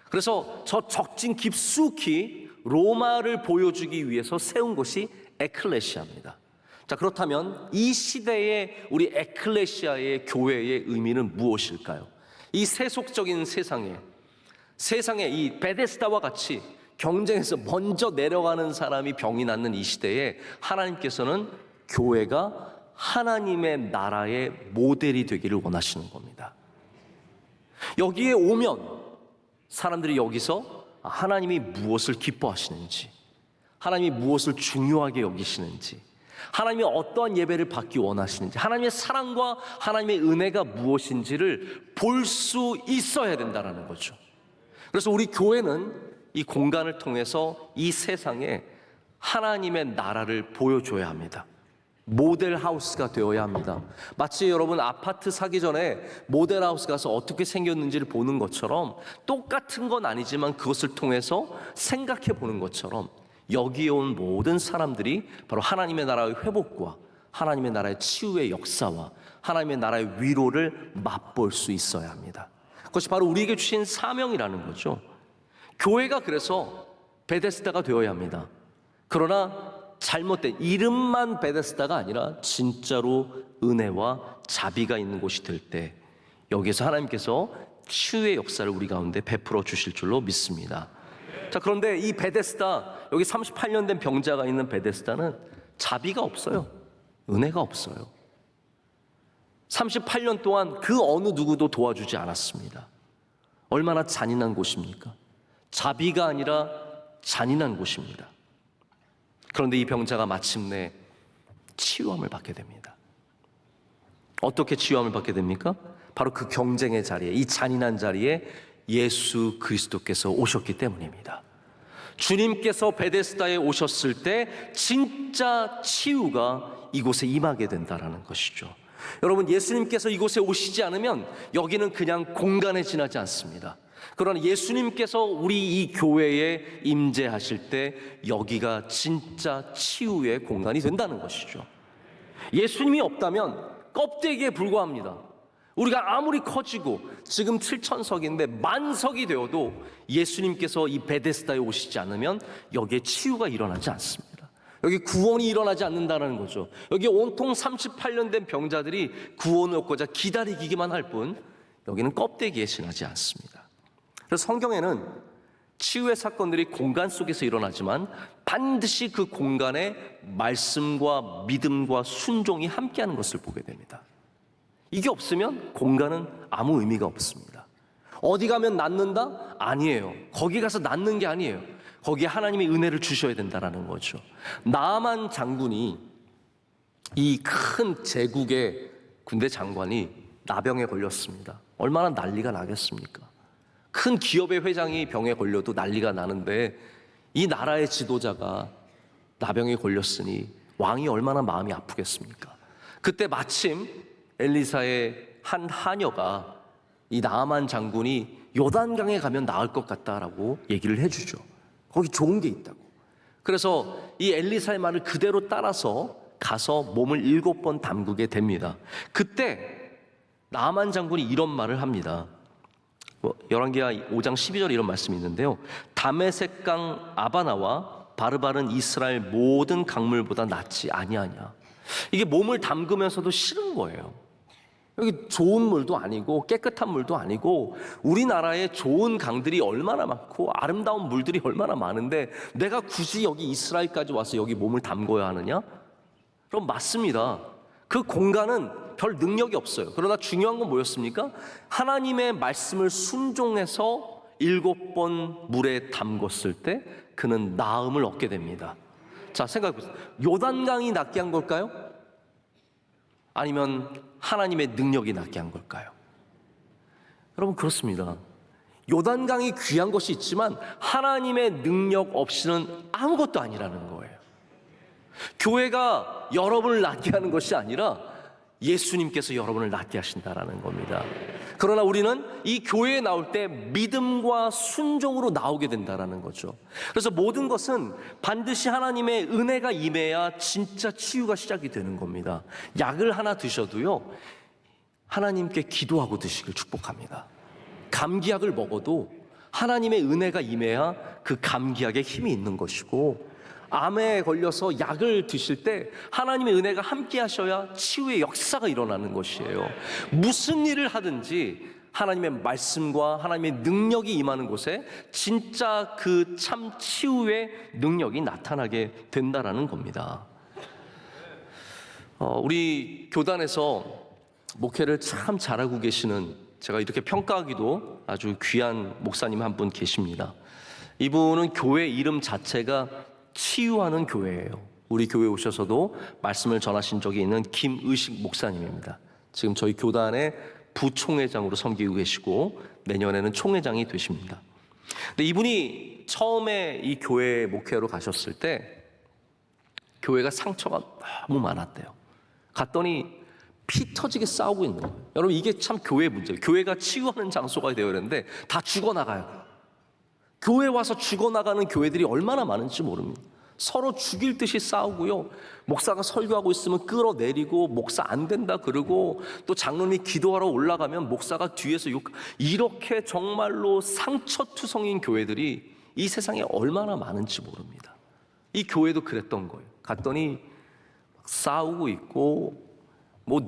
그래서 저 적진 깊숙이 로마를 보여주기 위해서 세운 것이 에클레시아입니다. 자, 그렇다면 이 시대의 우리 에클레시아의 교회의 의미는 무엇일까요? 이 세속적인 세상에 이 베데스다와 같이 경쟁에서 먼저 내려가는 사람이 병이 낫는 이 시대에 하나님께서는 교회가 하나님의 나라의 모델이 되기를 원하시는 겁니다. 여기에 오면 사람들이 여기서 하나님이 무엇을 기뻐하시는지, 하나님이 무엇을 중요하게 여기시는지, 하나님이 어떠한 예배를 받기 원하시는지, 하나님의 사랑과 하나님의 은혜가 무엇인지를 볼 수 있어야 된다는 거죠. 그래서 우리 교회는 이 공간을 통해서 이 세상에 하나님의 나라를 보여줘야 합니다. 모델 하우스가 되어야 합니다. 마치 여러분 아파트 사기 전에 모델 하우스 가서 어떻게 생겼는지를 보는 것처럼, 똑같은 건 아니지만 그것을 통해서 생각해 보는 것처럼 여기에 온 모든 사람들이 바로 하나님의 나라의 회복과 하나님의 나라의 치유의 역사와 하나님의 나라의 위로를 맛볼 수 있어야 합니다. 그것이 바로 우리에게 주신 사명이라는 거죠. 교회가 그래서 베데스다가 되어야 합니다. 그러나 잘못된 이름만 베데스다가 아니라 진짜로 은혜와 자비가 있는 곳이 될 때 여기서 하나님께서 치유의 역사를 우리 가운데 베풀어 주실 줄로 믿습니다. 자, 그런데 이 베데스다, 여기 38년 된 병자가 있는 베데스다는 자비가 없어요. 은혜가 없어요. 38년 동안 그 어느 누구도 도와주지 않았습니다. 얼마나 잔인한 곳입니까? 자비가 아니라 잔인한 곳입니다. 그런데 이 병자가 마침내 치유함을 받게 됩니다. 어떻게 치유함을 받게 됩니까? 바로 그 경쟁의 자리에, 이 잔인한 자리에 예수 그리스도께서 오셨기 때문입니다. 주님께서 베데스다에 오셨을 때 진짜 치유가 이곳에 임하게 된다는 것이죠. 여러분, 예수님께서 이곳에 오시지 않으면 여기는 그냥 공간에 지나지 않습니다. 그러나 예수님께서 우리 이 교회에 임재하실 때 여기가 진짜 치유의 공간이 된다는 것이죠. 예수님이 없다면 껍데기에 불과합니다. 우리가 아무리 커지고 지금 7,000석인데 만석이 되어도 예수님께서 이 베데스다에 오시지 않으면 여기에 치유가 일어나지 않습니다. 여기 구원이 일어나지 않는다는 거죠. 여기 온통 38년 된 병자들이 구원을 얻고자 기다리기만 할 뿐 여기는 껍데기에 지나지 않습니다. 그래서 성경에는 치유의 사건들이 공간 속에서 일어나지만 반드시 그 공간에 말씀과 믿음과 순종이 함께하는 것을 보게 됩니다. 이게 없으면 공간은 아무 의미가 없습니다. 어디 가면 낫는다? 아니에요. 거기 가서 낫는 게 아니에요. 거기에 하나님의 은혜를 주셔야 된다는 거죠. 나아만 장군이, 이 큰 제국의 군대 장관이 나병에 걸렸습니다. 얼마나 난리가 나겠습니까? 큰 기업의 회장이 병에 걸려도 난리가 나는데 이 나라의 지도자가 나병에 걸렸으니 왕이 얼마나 마음이 아프겠습니까? 그때 마침 엘리사의 한 하녀가 이 나아만 장군이 요단강에 가면 나을 것 같다라고 얘기를 해주죠. 거기 좋은 게 있다고. 그래서 이 엘리사의 말을 그대로 따라서 가서 몸을 7번 담그게 됩니다. 그때 나아만 장군이 이런 말을 합니다. 열왕기하 5장 12절에 이런 말씀이 있는데요. 다메섹강 아바나와 바르바른 이스라엘 모든 강물보다 낫지 아니하냐. 이게 몸을 담그면서도 싫은 거예요. 여기 좋은 물도 아니고 깨끗한 물도 아니고 우리나라에 좋은 강들이 얼마나 많고 아름다운 물들이 얼마나 많은데 내가 굳이 여기 이스라엘까지 와서 여기 몸을 담궈야 하느냐? 그럼 맞습니다. 그 공간은 별 능력이 없어요. 그러나 중요한 건 뭐였습니까? 하나님의 말씀을 순종해서 7번 물에 담궜을 때 그는 나음을 얻게 됩니다. 자, 생각해보세요. 요단강이 낫게 한 걸까요? 아니면 하나님의 능력이 낫게 한 걸까요? 여러분, 그렇습니다. 요단강이 귀한 것이 있지만 하나님의 능력 없이는 아무것도 아니라는 거예요. 교회가 여러분을 낫게 하는 것이 아니라 예수님께서 여러분을 낫게 하신다라는 겁니다. 그러나 우리는 이 교회에 나올 때 믿음과 순종으로 나오게 된다라는 거죠. 그래서 모든 것은 반드시 하나님의 은혜가 임해야 진짜 치유가 시작이 되는 겁니다. 약을 하나 드셔도요, 하나님께 기도하고 드시길 축복합니다. 감기약을 먹어도 하나님의 은혜가 임해야 그 감기약에 힘이 있는 것이고, 암에 걸려서 약을 드실 때 하나님의 은혜가 함께 하셔야 치유의 역사가 일어나는 것이에요. 무슨 일을 하든지 하나님의 말씀과 하나님의 능력이 임하는 곳에 진짜 그 참 치유의 능력이 나타나게 된다라는 겁니다. 우리 교단에서 목회를 참 잘하고 계시는, 제가 이렇게 평가하기도 아주 귀한 목사님 한 분 계십니다. 이분은 교회 이름 자체가 치유하는 교회예요. 우리 교회에 오셔서도 말씀을 전하신 적이 있는 김의식 목사님입니다. 지금 저희 교단의 부총회장으로 섬기고 계시고 내년에는 총회장이 되십니다. 근데 이분이 처음에 이 교회 목회로 가셨을 때 교회가 상처가 너무 많았대요. 갔더니 피 터지게 싸우고 있는 거예요. 여러분, 이게 참 교회의 문제예요. 교회가 치유하는 장소가 되어야 되는데 다 죽어나가요. 교회 와서 죽어나가는 교회들이 얼마나 많은지 모릅니다. 서로 죽일 듯이 싸우고요. 목사가 설교하고 있으면 끌어내리고 목사 안 된다 그러고, 또 장로님이 기도하러 올라가면 목사가 뒤에서 욕. 이렇게 정말로 상처투성인 교회들이 이 세상에 얼마나 많은지 모릅니다. 이 교회도 그랬던 거예요. 갔더니 싸우고 있고, 뭐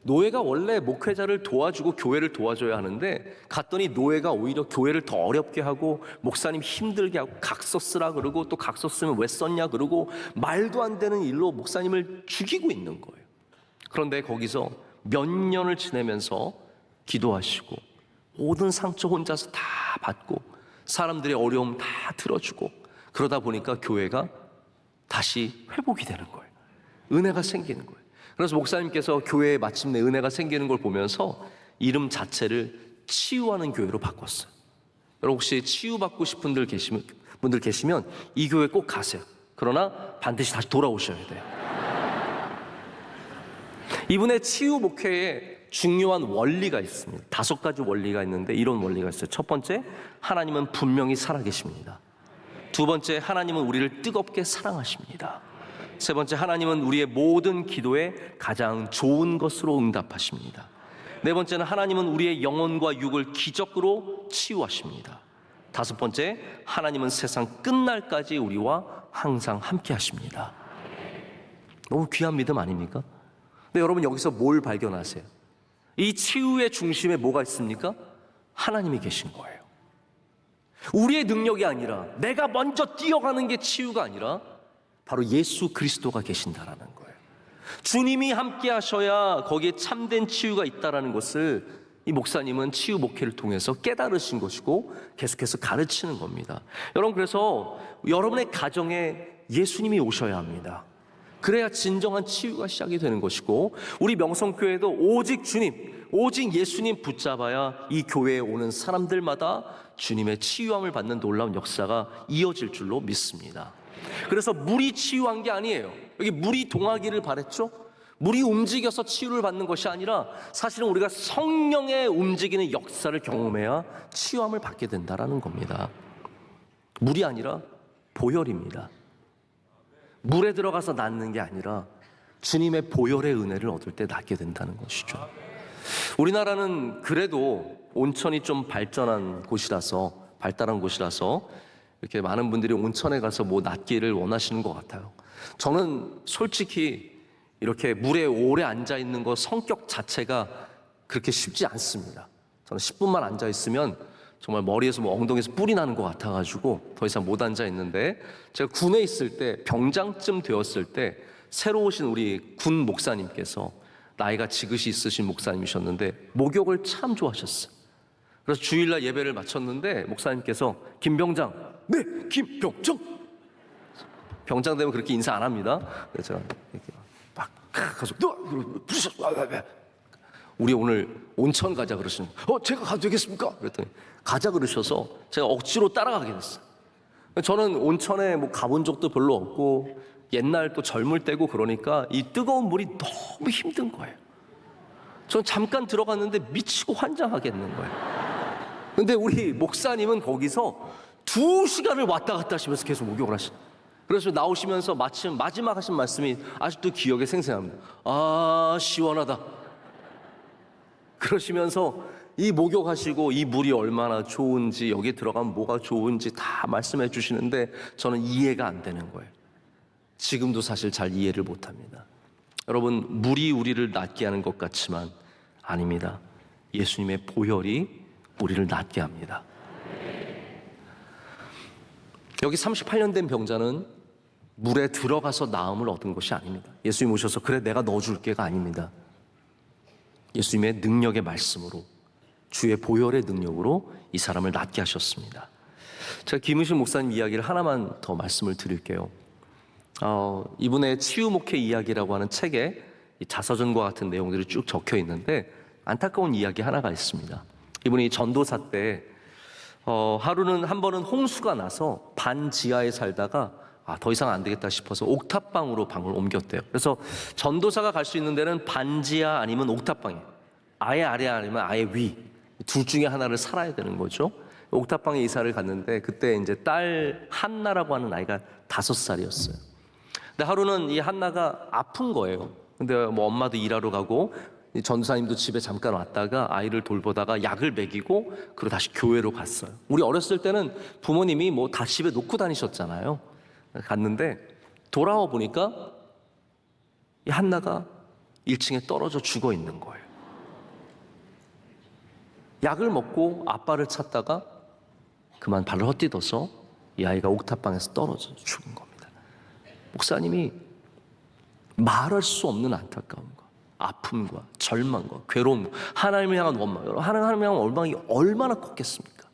노예가 원래 목회자를 도와주고 교회를 도와줘야 하는데 갔더니 노예가 오히려 교회를 더 어렵게 하고 목사님 힘들게 하고 각서 쓰라 그러고, 또 각서 쓰면 왜 썼냐 그러고 말도 안 되는 일로 목사님을 죽이고 있는 거예요. 그런데 거기서 몇 년을 지내면서 기도하시고 모든 상처 혼자서 다 받고 사람들의 어려움 다 들어주고, 그러다 보니까 교회가 다시 회복이 되는 거예요. 은혜가 생기는 거예요. 그래서 목사님께서 교회에 마침내 은혜가 생기는 걸 보면서 이름 자체를 치유하는 교회로 바꿨어요. 여러분, 혹시 치유받고 싶은 분들 계시면 이 교회 꼭 가세요. 그러나 반드시 다시 돌아오셔야 돼요. 이분의 치유 목회에 중요한 원리가 있습니다. 5가지 원리가 있는데 이런 원리가 있어요. 첫 번째, 하나님은 분명히 살아계십니다. 두 번째, 하나님은 우리를 뜨겁게 사랑하십니다. 세 번째, 하나님은 우리의 모든 기도에 가장 좋은 것으로 응답하십니다. 네 번째는, 하나님은 우리의 영혼과 육을 기적으로 치유하십니다. 다섯 번째, 하나님은 세상 끝날까지 우리와 항상 함께 하십니다. 너무 귀한 믿음 아닙니까? 근데 여러분, 여기서 뭘 발견하세요? 이 치유의 중심에 뭐가 있습니까? 하나님이 계신 거예요. 우리의 능력이 아니라 내가 먼저 뛰어가는 게 치유가 아니라 바로 예수 그리스도가 계신다라는 거예요. 주님이 함께 하셔야 거기에 참된 치유가 있다라는 것을 이 목사님은 치유 목회를 통해서 깨달으신 것이고 계속해서 가르치는 겁니다. 여러분, 그래서 여러분의 가정에 예수님이 오셔야 합니다. 그래야 진정한 치유가 시작이 되는 것이고, 우리 명성교회도 오직 주님, 오직 예수님 붙잡아야 이 교회에 오는 사람들마다 주님의 치유함을 받는 놀라운 역사가 이어질 줄로 믿습니다. 그래서 물이 치유한 게 아니에요. 여기 물이 동하기를 바랬죠? 물이 움직여서 치유를 받는 것이 아니라 사실은 우리가 성령의 움직이는 역사를 경험해야 치유함을 받게 된다는 겁니다. 물이 아니라 보혈입니다. 물에 들어가서 낫는 게 아니라 주님의 보혈의 은혜를 얻을 때 낫게 된다는 것이죠. 우리나라는 그래도 온천이 좀 발달한 곳이라서 이렇게 많은 분들이 온천에 가서 뭐 낫기를 원하시는 것 같아요. 저는 솔직히 이렇게 물에 오래 앉아 있는 거 성격 자체가 그렇게 쉽지 않습니다. 저는 10분만 앉아 있으면 정말 머리에서 뭐 엉덩이에서 뿔이 나는 것 같아가지고 더 이상 못 앉아 있는데, 제가 군에 있을 때 병장쯤 되었을 때 새로 오신 우리 군 목사님께서 나이가 지긋이 있으신 목사님이셨는데 목욕을 참 좋아하셨어요. 그래서 주일날 예배를 마쳤는데 목사님께서 김병장, 네, 김병장. 병장 되면 그렇게 인사 안 합니다. 그래서 제가 이렇게 막 가서 우리 오늘 온천 가자 그러시는 거예요. 제가 가도 되겠습니까? 그랬더니 가자 그러셔서 제가 억지로 따라가게 됐어요. 저는 온천에 뭐 가본 적도 별로 없고 옛날 또 젊을 때고 그러니까 이 뜨거운 물이 너무 힘든 거예요. 전 잠깐 들어갔는데 미치고 환장하겠는 거예요. 근데 우리 목사님은 거기서 2시간을 왔다 갔다 하시면서 계속 목욕을 하시는. 그래서 나오시면서 마침 마지막 하신 말씀이 아직도 기억에 생생합니다. 아, 시원하다. 그러시면서 이 목욕하시고 이 물이 얼마나 좋은지, 여기 들어가면 뭐가 좋은지 다 말씀해 주시는데 저는 이해가 안 되는 거예요. 지금도 사실 잘 이해를 못합니다. 여러분, 물이 우리를 낫게 하는 것 같지만 아닙니다. 예수님의 보혈이 우리를 낫게 합니다. 여기 38년 된 병자는 물에 들어가서 나음을 얻은 것이 아닙니다. 예수님 오셔서 그래 내가 넣어줄게가 아닙니다. 예수님의 능력의 말씀으로, 주의 보혈의 능력으로 이 사람을 낫게 하셨습니다. 제가 김은실 목사님 이야기를 하나만 더 말씀을 드릴게요. 이분의 치유 목회 이야기라고 하는 책에 이 자서전과 같은 내용들이 쭉 적혀 있는데 안타까운 이야기 하나가 있습니다. 이분이 전도사 때 하루는 한 번은 홍수가 나서 반 지하에 살다가 더 이상 안 되겠다 싶어서 옥탑방으로 방을 옮겼대요. 그래서 전도사가 갈 수 있는 데는 반지하 아니면 옥탑방이에요. 아예 아래 아니면 아예 위, 둘 중에 하나를 살아야 되는 거죠. 옥탑방에 이사를 갔는데 그때 이제 딸 한나라고 하는 아이가 5살이었어요. 근데 하루는 이 한나가 아픈 거예요. 근데 뭐 엄마도 일하러 가고 이 전도사님도 집에 잠깐 왔다가 아이를 돌보다가 약을 먹이고 그리고 다시 교회로 갔어요. 우리 어렸을 때는 부모님이 뭐 다 집에 놓고 다니셨잖아요. 갔는데 돌아와 보니까 이 한나가 1층에 떨어져 죽어 있는 거예요. 약을 먹고 아빠를 찾다가 그만 발을 헛디뎌서 이 아이가 옥탑방에서 떨어져 죽은 겁니다. 목사님이 말할 수 없는 안타까움과 아픔과 절망과 괴로움, 하나님을 향한 원망, 하나님을 향한 원망이 얼마나 컸겠습니까?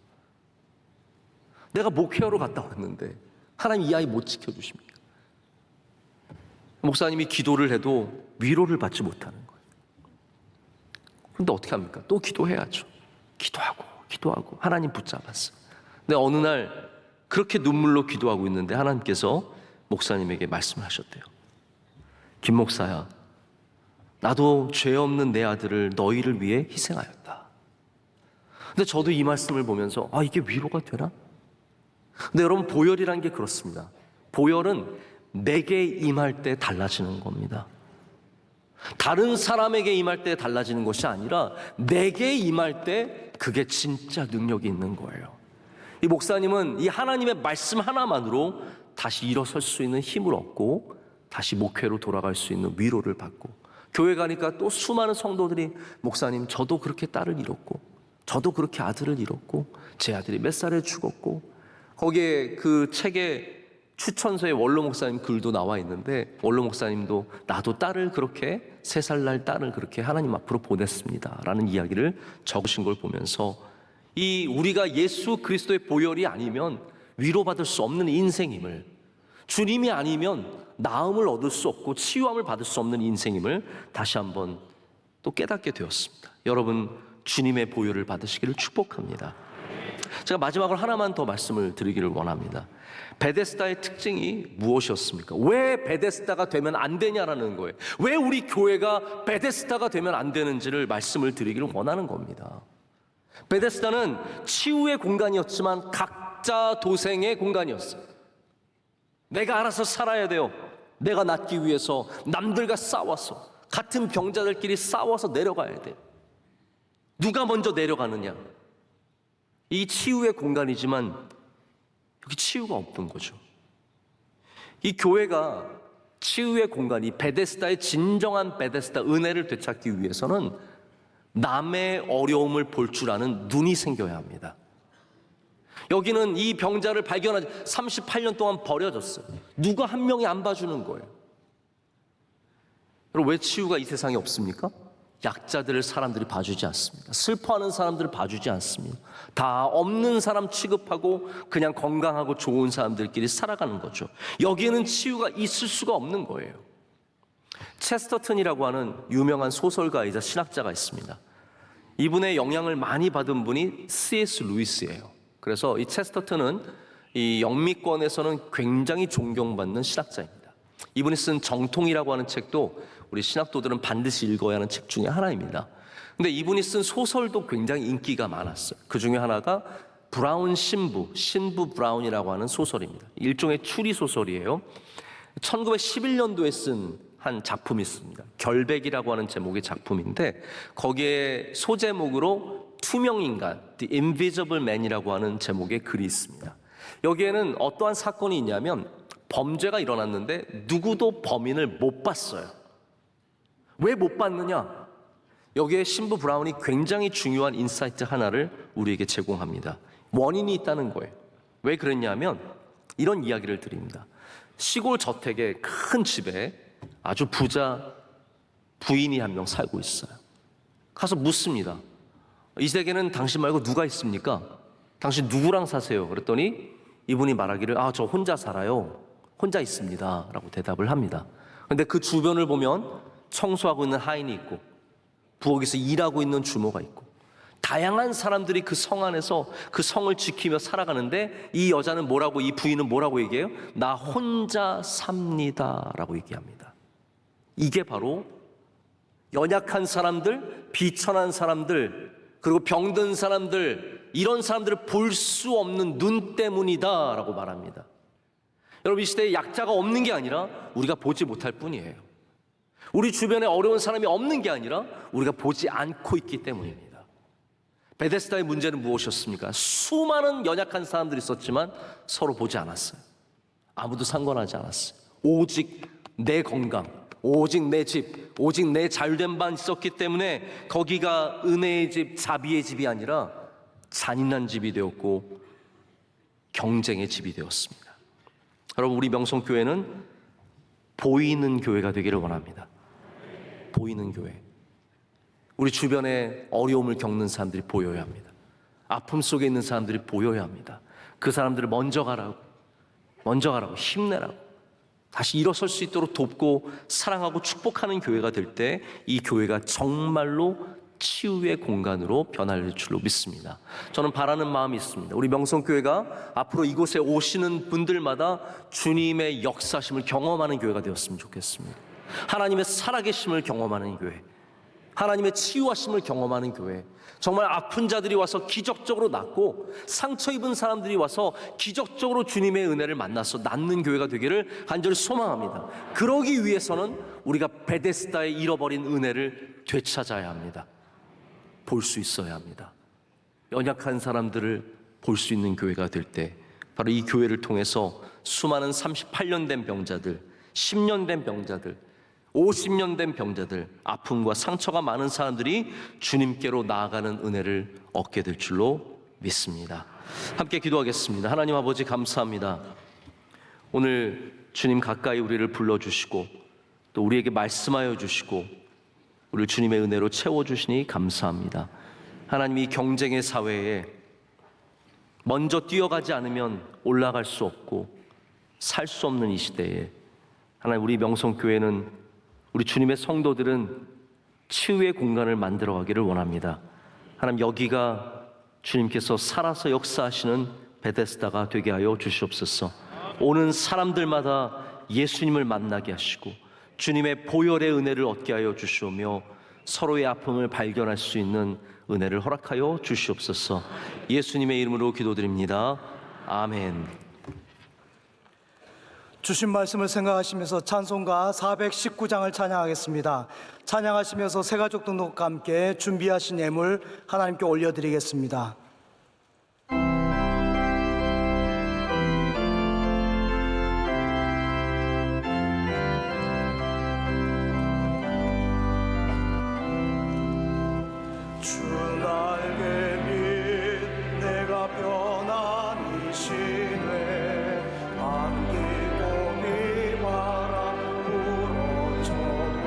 내가 목회하러 갔다 왔는데 하나님 이 아이 못 지켜주십니까? 목사님이 기도를 해도 위로를 받지 못하는 거예요. 그런데 어떻게 합니까? 또 기도해야죠. 기도하고 하나님 붙잡았어요. 근데 어느 날 그렇게 눈물로 기도하고 있는데 하나님께서 목사님에게 말씀하셨대요. 김 목사야, 나도 죄 없는 내 아들을 너희를 위해 희생하였다. 근데 저도 이 말씀을 보면서 이게 위로가 되나? 근데 여러분, 보혈이란 게 그렇습니다. 보혈은 내게 임할 때 달라지는 겁니다. 다른 사람에게 임할 때 달라지는 것이 아니라 내게 임할 때 그게 진짜 능력이 있는 거예요. 이 목사님은 이 하나님의 말씀 하나만으로 다시 일어설 수 있는 힘을 얻고 다시 목회로 돌아갈 수 있는 위로를 받고 교회 가니까 또 수많은 성도들이 목사님 저도 그렇게 딸을 잃었고 저도 그렇게 아들을 잃었고 제 아들이 몇 살에 죽었고 거기에 그 책에 추천서에 원로 목사님 글도 나와 있는데 원로 목사님도 나도 딸을 그렇게 3살 날 딸을 그렇게 하나님 앞으로 보냈습니다 라는 이야기를 적으신 걸 보면서 이 우리가 예수 그리스도의 보혈이 아니면 위로받을 수 없는 인생임을, 주님이 아니면 나음을 얻을 수 없고 치유함을 받을 수 없는 인생임을 다시 한번 또 깨닫게 되었습니다. 여러분 주님의 보혈을 받으시기를 축복합니다. 제가 마지막으로 하나만 더 말씀을 드리기를 원합니다. 베데스다의 특징이 무엇이었습니까? 왜 베데스다가 되면 안 되냐라는 거예요. 왜 우리 교회가 베데스다가 되면 안 되는지를 말씀을 드리기를 원하는 겁니다. 베데스다는 치유의 공간이었지만 각자 도생의 공간이었어요. 내가 알아서 살아야 돼요. 내가 낫기 위해서 남들과 싸워서 같은 병자들끼리 싸워서 내려가야 돼요. 누가 먼저 내려가느냐? 이 치유의 공간이지만 여기 치유가 없는 거죠. 이 교회가 치유의 공간이 베데스다의 진정한 베데스다 은혜를 되찾기 위해서는 남의 어려움을 볼 줄 아는 눈이 생겨야 합니다. 여기는 이 병자를 발견하지 38년 동안 버려졌어요. 누가 한 명이 안 봐주는 거예요. 여러분 왜 치유가 이 세상에 없습니까? 약자들을 사람들이 봐주지 않습니다. 슬퍼하는 사람들을 봐주지 않습니다. 다 없는 사람 취급하고 그냥 건강하고 좋은 사람들끼리 살아가는 거죠. 여기에는 치유가 있을 수가 없는 거예요. 체스터튼이라고 하는 유명한 소설가이자 신학자가 있습니다. 이분의 영향을 많이 받은 분이 C.S. 루이스예요. 그래서 이 체스터튼은 이 영미권에서는 굉장히 존경받는 신학자입니다. 이분이 쓴 정통이라고 하는 책도 우리 신학도들은 반드시 읽어야 하는 책 중에 하나입니다. 근데 이분이 쓴 소설도 굉장히 인기가 많았어요. 그 중에 하나가 브라운 신부 브라운이라고 하는 소설입니다. 일종의 추리 소설이에요. 1911년도에 쓴 한 작품이 있습니다. 결백이라고 하는 제목의 작품인데 거기에 소제목으로 투명인간, The Invisible Man이라고 하는 제목의 글이 있습니다. 여기에는 어떠한 사건이 있냐면 범죄가 일어났는데 누구도 범인을 못 봤어요. 왜 못 봤느냐? 여기에 신부 브라운이 굉장히 중요한 인사이트 하나를 우리에게 제공합니다. 원인이 있다는 거예요. 왜 그랬냐면 이런 이야기를 드립니다. 시골 저택의 큰 집에 아주 부자 부인이 한 명 살고 있어요. 가서 묻습니다. 이 세계는 당신 말고 누가 있습니까? 당신 누구랑 사세요? 그랬더니 이분이 말하기를 저 혼자 살아요. 혼자 있습니다. 라고 대답을 합니다. 그런데 그 주변을 보면 청소하고 있는 하인이 있고 부엌에서 일하고 있는 주모가 있고 다양한 사람들이 그 성 안에서 그 성을 지키며 살아가는데 이 여자는 뭐라고, 이 부인은 뭐라고 얘기해요? 나 혼자 삽니다 라고 얘기합니다. 이게 바로 연약한 사람들, 비천한 사람들, 그리고 병든 사람들, 이런 사람들을 볼 수 없는 눈 때문이다 라고 말합니다. 여러분 이 시대에 약자가 없는 게 아니라 우리가 보지 못할 뿐이에요. 우리 주변에 어려운 사람이 없는 게 아니라 우리가 보지 않고 있기 때문입니다. 베데스다의 문제는 무엇이었습니까? 수많은 연약한 사람들이 있었지만 서로 보지 않았어요. 아무도 상관하지 않았어요. 오직 내 건강, 오직 내 집, 오직 내 잘된 반 있었기 때문에 거기가 은혜의 집, 자비의 집이 아니라 잔인한 집이 되었고 경쟁의 집이 되었습니다. 여러분 우리 명성교회는 보이는 교회가 되기를 원합니다. 보이는 교회. 우리 주변에 어려움을 겪는 사람들이 보여야 합니다. 아픔 속에 있는 사람들이 보여야 합니다. 그 사람들을 먼저 가라고 힘내라고 다시 일어설 수 있도록 돕고 사랑하고 축복하는 교회가 될 때 이 교회가 정말로 치유의 공간으로 변할 줄로 믿습니다. 저는 바라는 마음이 있습니다. 우리 명성교회가 앞으로 이곳에 오시는 분들마다 주님의 역사심을 경험하는 교회가 되었으면 좋겠습니다. 하나님의 살아계심을 경험하는 교회, 하나님의 치유하심을 경험하는 교회, 정말 아픈 자들이 와서 기적적으로 낫고 상처 입은 사람들이 와서 기적적으로 주님의 은혜를 만나서 낫는 교회가 되기를 간절히 소망합니다. 그러기 위해서는 우리가 베데스다의 잃어버린 은혜를 되찾아야 합니다. 볼 수 있어야 합니다. 연약한 사람들을 볼 수 있는 교회가 될 때 바로 이 교회를 통해서 수많은 38년 된 병자들, 10년 된 병자들, 50년 된 병자들, 아픔과 상처가 많은 사람들이 주님께로 나아가는 은혜를 얻게 될 줄로 믿습니다. 함께 기도하겠습니다. 하나님 아버지 감사합니다. 오늘 주님 가까이 우리를 불러주시고 또 우리에게 말씀하여 주시고 우리를 주님의 은혜로 채워주시니 감사합니다. 하나님, 이 경쟁의 사회에 먼저 뛰어가지 않으면 올라갈 수 없고 살 수 없는 이 시대에 하나님, 우리 명성교회는, 우리 주님의 성도들은 치유의 공간을 만들어가기를 원합니다. 하나님, 여기가 주님께서 살아서 역사하시는 베데스다가 되게 하여 주시옵소서. 오는 사람들마다 예수님을 만나게 하시고 주님의 보혈의 은혜를 얻게 하여 주시오며 서로의 아픔을 발견할 수 있는 은혜를 허락하여 주시옵소서. 예수님의 이름으로 기도드립니다. 아멘. 주신 말씀을 생각하시면서 찬송가 419장을 찬양하겠습니다. 찬양하시면서 새가족 등록과 함께 준비하신 예물 하나님께 올려드리겠습니다. 주 날개 밑 내가 편안히 쉬네 안기고 비바람 불어쳐도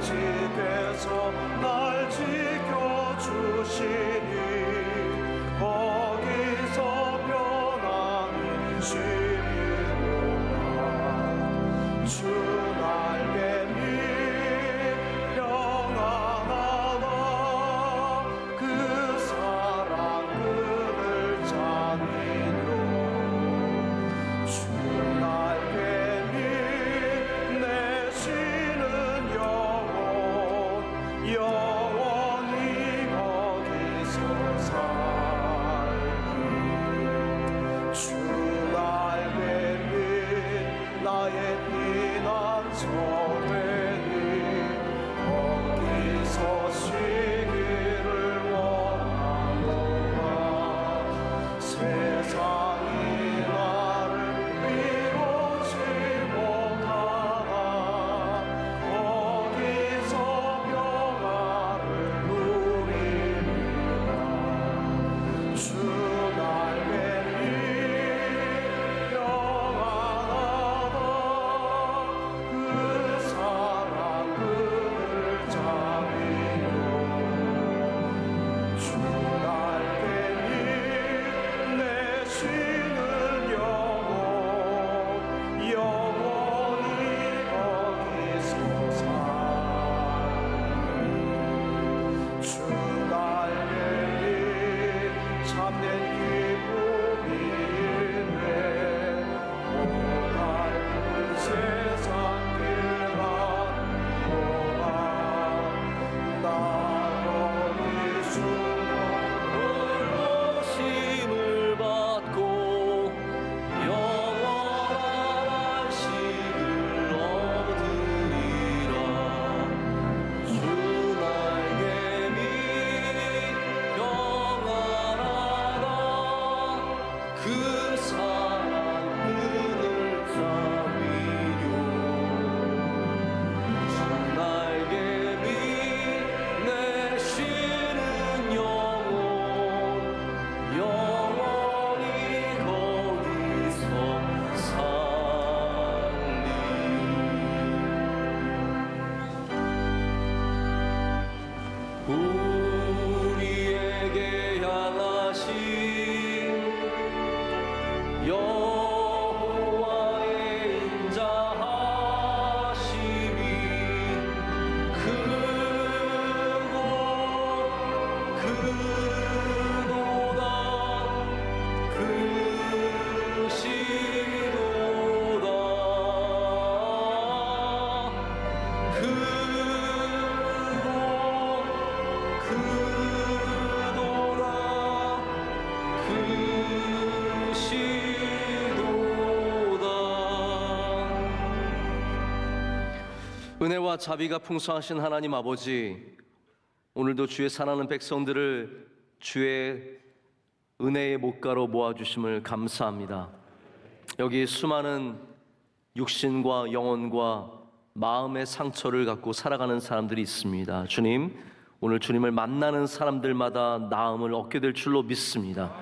아버지께서 날 지켜주시니 거기서 편안히 쉬리로다. 주 날개 밑 평안하다. 그 사랑 그늘 잠이요. 주 날개 밑 내쉬는 영혼 영원히 거기서 살리. 주 날개 밑 나의 피난처되니 거기서 쉬기를 원하노라. 세상이 나를 미루지 못하나 거기서 평화를 누리리라. 주 날개 밑 평안하다. 그 사랑 그늘 잠이요. 주 날개 밑 내쉬는 영혼 영원히 거기서 살리. 주 날개 밑 참된 기쁨이 있네. 고달픈 세상 길 가는도다. 나 거기 숨어심을 받고 영원한 안식을 얻으리라. 주 날개 밑 평안하다. 그 사랑 그늘 잠이요. 주 날개 밑 내쉬는 영혼 영원히 거기서 살리. 우리에게 향하신 여호와의 인자하심이 크고 크도다. 크시도다. 크고 크도다. 은혜와 자비가 풍성하신 하나님 아버지, 오늘도 주의 사랑하는 백성들을 주의 은혜의 목가로 모아주심을 감사합니다. 여기 수많은 육신과 영혼과 마음의 상처를 갖고 살아가는 사람들이 있습니다. 주님, 오늘 주님을 만나는 사람들마다 나음을 얻게 될 줄로 믿습니다.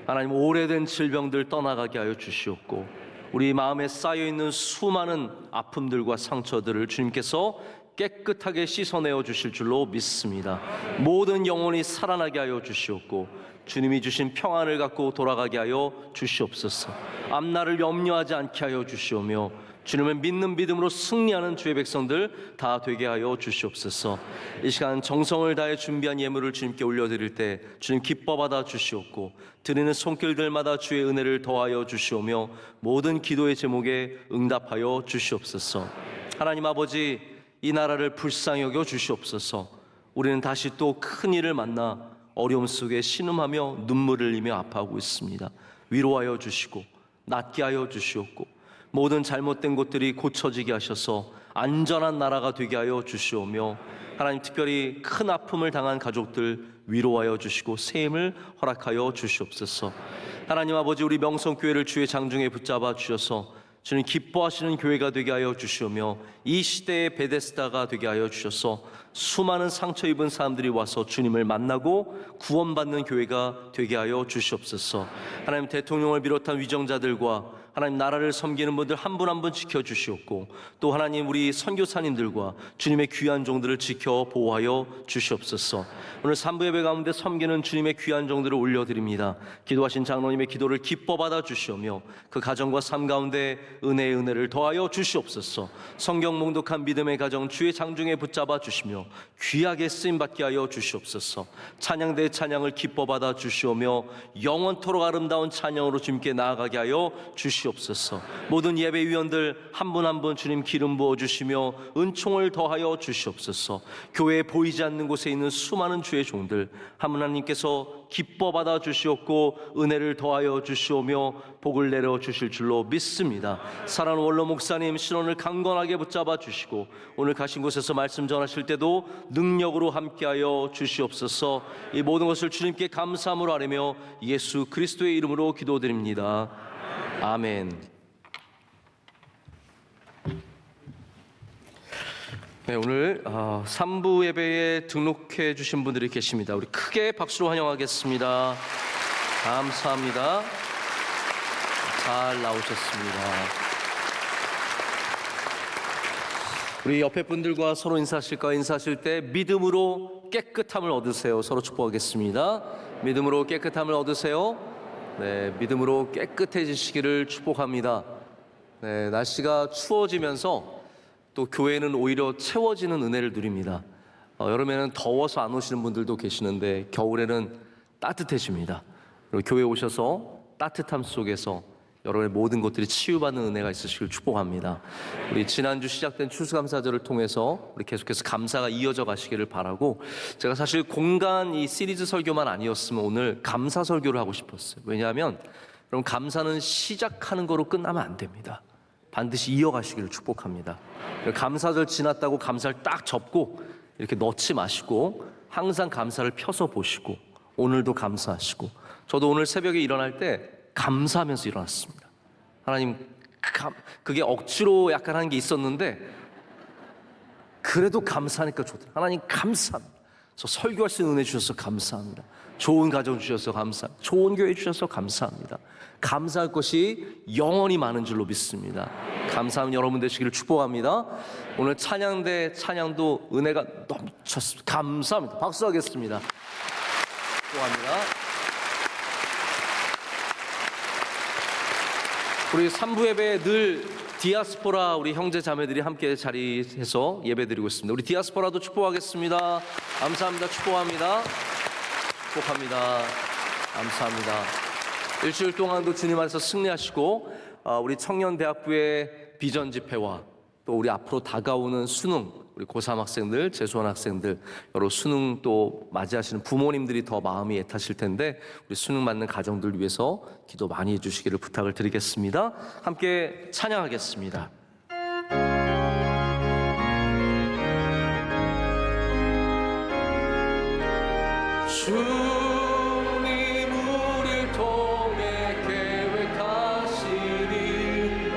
하나님, 오래된 질병들 떠나가게 하여 주시옵고, 우리 마음에 쌓여있는 수많은 아픔들과 상처들을 주님께서 깨끗하게 씻어내어 주실 줄로 믿습니다. 모든 영혼이 살아나게 하여 주시옵고, 주님이 주신 평안을 갖고 돌아가게 하여 주시옵소서. 앞날을 염려하지 않게 하여 주시오며, 주님을 믿는 믿음으로 승리하는 주의 백성들 다 되게 하여 주시옵소서. 이 시간 정성을 다해 준비한 예물을 주님께 올려드릴 때 주님 기뻐 받아 주시옵고, 드리는 손길들마다 주의 은혜를 더하여 주시오며, 모든 기도의 제목에 응답하여 주시옵소서. 하나님 아버지, 이 나라를 불쌍히 여겨 주시옵소서. 우리는 다시 또 큰 일을 만나 어려움 속에 신음하며 눈물을 흘리며 아파하고 있습니다. 위로하여 주시고 낫게 하여 주시옵고, 모든 잘못된 것들이 고쳐지게 하셔서 안전한 나라가 되게 하여 주시오며, 하나님 특별히 큰 아픔을 당한 가족들 위로하여 주시고 새 힘을 허락하여 주시옵소서. 하나님 아버지, 우리 명성교회를 주의 장중에 붙잡아 주셔서 주님 기뻐하시는 교회가 되게 하여 주시오며, 이 시대의 베데스다가 되게 하여 주셔서 수많은 상처 입은 사람들이 와서 주님을 만나고 구원받는 교회가 되게 하여 주시옵소서. 하나님, 대통령을 비롯한 위정자들과 하나님 나라를 섬기는 분들 한 분 한 분 지켜주시옵고, 또 하나님 우리 선교사님들과 주님의 귀한 종들을 지켜 보호하여 주시옵소서. 오늘 3부 예배 가운데 섬기는 주님의 귀한 종들을 올려드립니다. 기도하신 장로님의 기도를 기뻐 받아 주시오며, 그 가정과 삶 가운데 은혜의 은혜를 더하여 주시옵소서. 성경 몽독한 믿음의 가정 주의 장중에 붙잡아 주시며 귀하게 쓰임받게 하여 주시옵소서. 찬양대 찬양을 기뻐 받아 주시오며, 영원토록 아름다운 찬양으로 주님께 나아가게 하여 주시옵소서. 모든 예배위원들 한 분 한 분 주님 기름 부어주시며 은총을 더하여 주시옵소서. 교회에 보이지 않는 곳에 있는 수많은 주의 종들 하나님께서 기뻐 받아 주시옵고 은혜를 더하여 주시오며 복을 내려 주실 줄로 믿습니다. 사랑하는 원로 목사님 신원을 강건하게 붙잡아 주시고, 오늘 가신 곳에서 말씀 전하실 때도 능력으로 함께하여 주시옵소서. 이 모든 것을 주님께 감사함으로 아뢰며 예수 그리스도의 이름으로 기도드립니다. 아멘. 네, 오늘 3부 예배에 등록해 주신 분들이 계십니다. 우리 크게 박수로 환영하겠습니다. 감사합니다. 잘 나오셨습니다. 우리 옆에 분들과 서로 인사하실 때 믿음으로 깨끗함을 얻으세요. 서로 축복하겠습니다. 믿음으로 깨끗함을 얻으세요. 네, 믿음으로 깨끗해지시기를 축복합니다. 네, 날씨가 추워지면서 또 교회는 오히려 채워지는 은혜를 누립니다. 여름에는 더워서 안 오시는 분들도 계시는데 겨울에는 따뜻해집니다. 그리고 교회에 오셔서 따뜻함 속에서 여러분의 모든 것들이 치유받는 은혜가 있으시길 축복합니다. 우리 지난주 시작된 추수감사절을 통해서 우리 계속해서 감사가 이어져 가시기를 바라고, 제가 사실 공간 이 시리즈 설교만 아니었으면 오늘 감사 설교를 하고 싶었어요. 왜냐하면 여러분, 감사는 시작하는 거로 끝나면 안 됩니다. 반드시 이어가시기를 축복합니다. 감사절 지났다고 감사를 딱 접고 이렇게 넣지 마시고 항상 감사를 펴서 보시고 오늘도 감사하시고, 저도 오늘 새벽에 일어날 때 감사하면서 일어났습니다. 하나님, 그게 억지로 약간 하는 게 있었는데 그래도 감사하니까 좋더라고요. 하나님 감사합니다. 저 설교할 수 있는 은혜 주셔서 감사합니다. 좋은 가정 주셔서 감사합니다. 좋은 교회 주셔서 감사합니다. 감사할 것이 영원히 많은 줄로 믿습니다. 감사하는 여러분 되시기를 축복합니다. 오늘 찬양대 찬양도 은혜가 넘쳤습니다. 감사합니다. 박수하겠습니다. 축복합니다. 우리 3부 예배에 늘 디아스포라 우리 형제 자매들이 함께 자리해서 예배드리고 있습니다. 우리 디아스포라도 축복하겠습니다. 감사합니다. 축복합니다. 축복합니다. 감사합니다. 일주일 동안도 주님 안에서 승리하시고, 우리 청년대학부의 비전 집회와 또 우리 앞으로 다가오는 수능, 우리 고3 학생들, 재수원 학생들, 여러 수능 또 맞이하시는 부모님들이 더 마음이 애타실 텐데 우리 수능 맞는 가정들 위해서 기도 많이 해주시기를 부탁을 드리겠습니다. 함께 찬양하겠습니다. 주님 우리를 통해 계획하신 일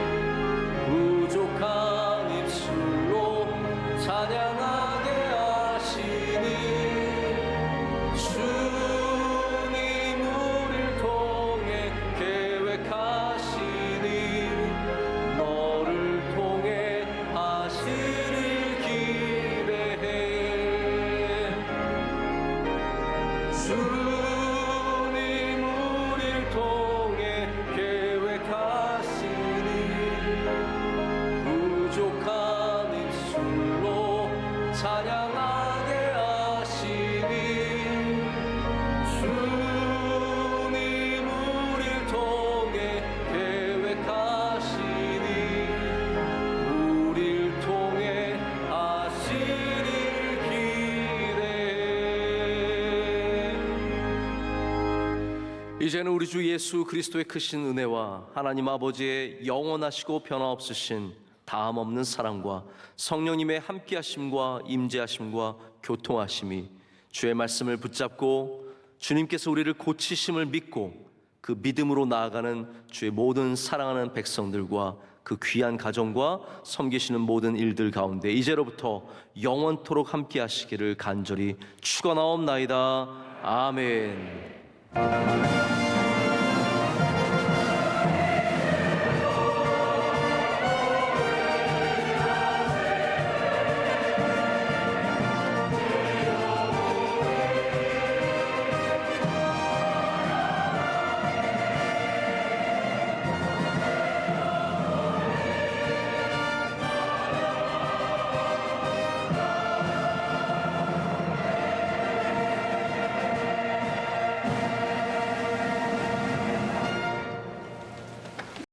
찬양하게 하시니 주님 우리를 통해 계획하시니 너를 통해 하시를 기대해 주님 우리를 통해 계획하시니 부족한 입술로 찬양하게 하시니 주님 우리를 통해 계획하시니 우리를 통해 하시를 기대해. 이제는 우리 주 예수 그리스도의 크신 은혜와 하나님 아버지의 영원하시고 변화없으신 다함 없는 사랑과 성령님의 함께하심과 임재하심과 교통하심이 주의 말씀을 붙잡고 주님께서 우리를 고치심을 믿고 그 믿음으로 나아가는 주의 모든 사랑하는 백성들과 그 귀한 가정과 섬기시는 모든 일들 가운데 이제로부터 영원토록 함께하시기를 간절히 축원하옵나이다. 아멘.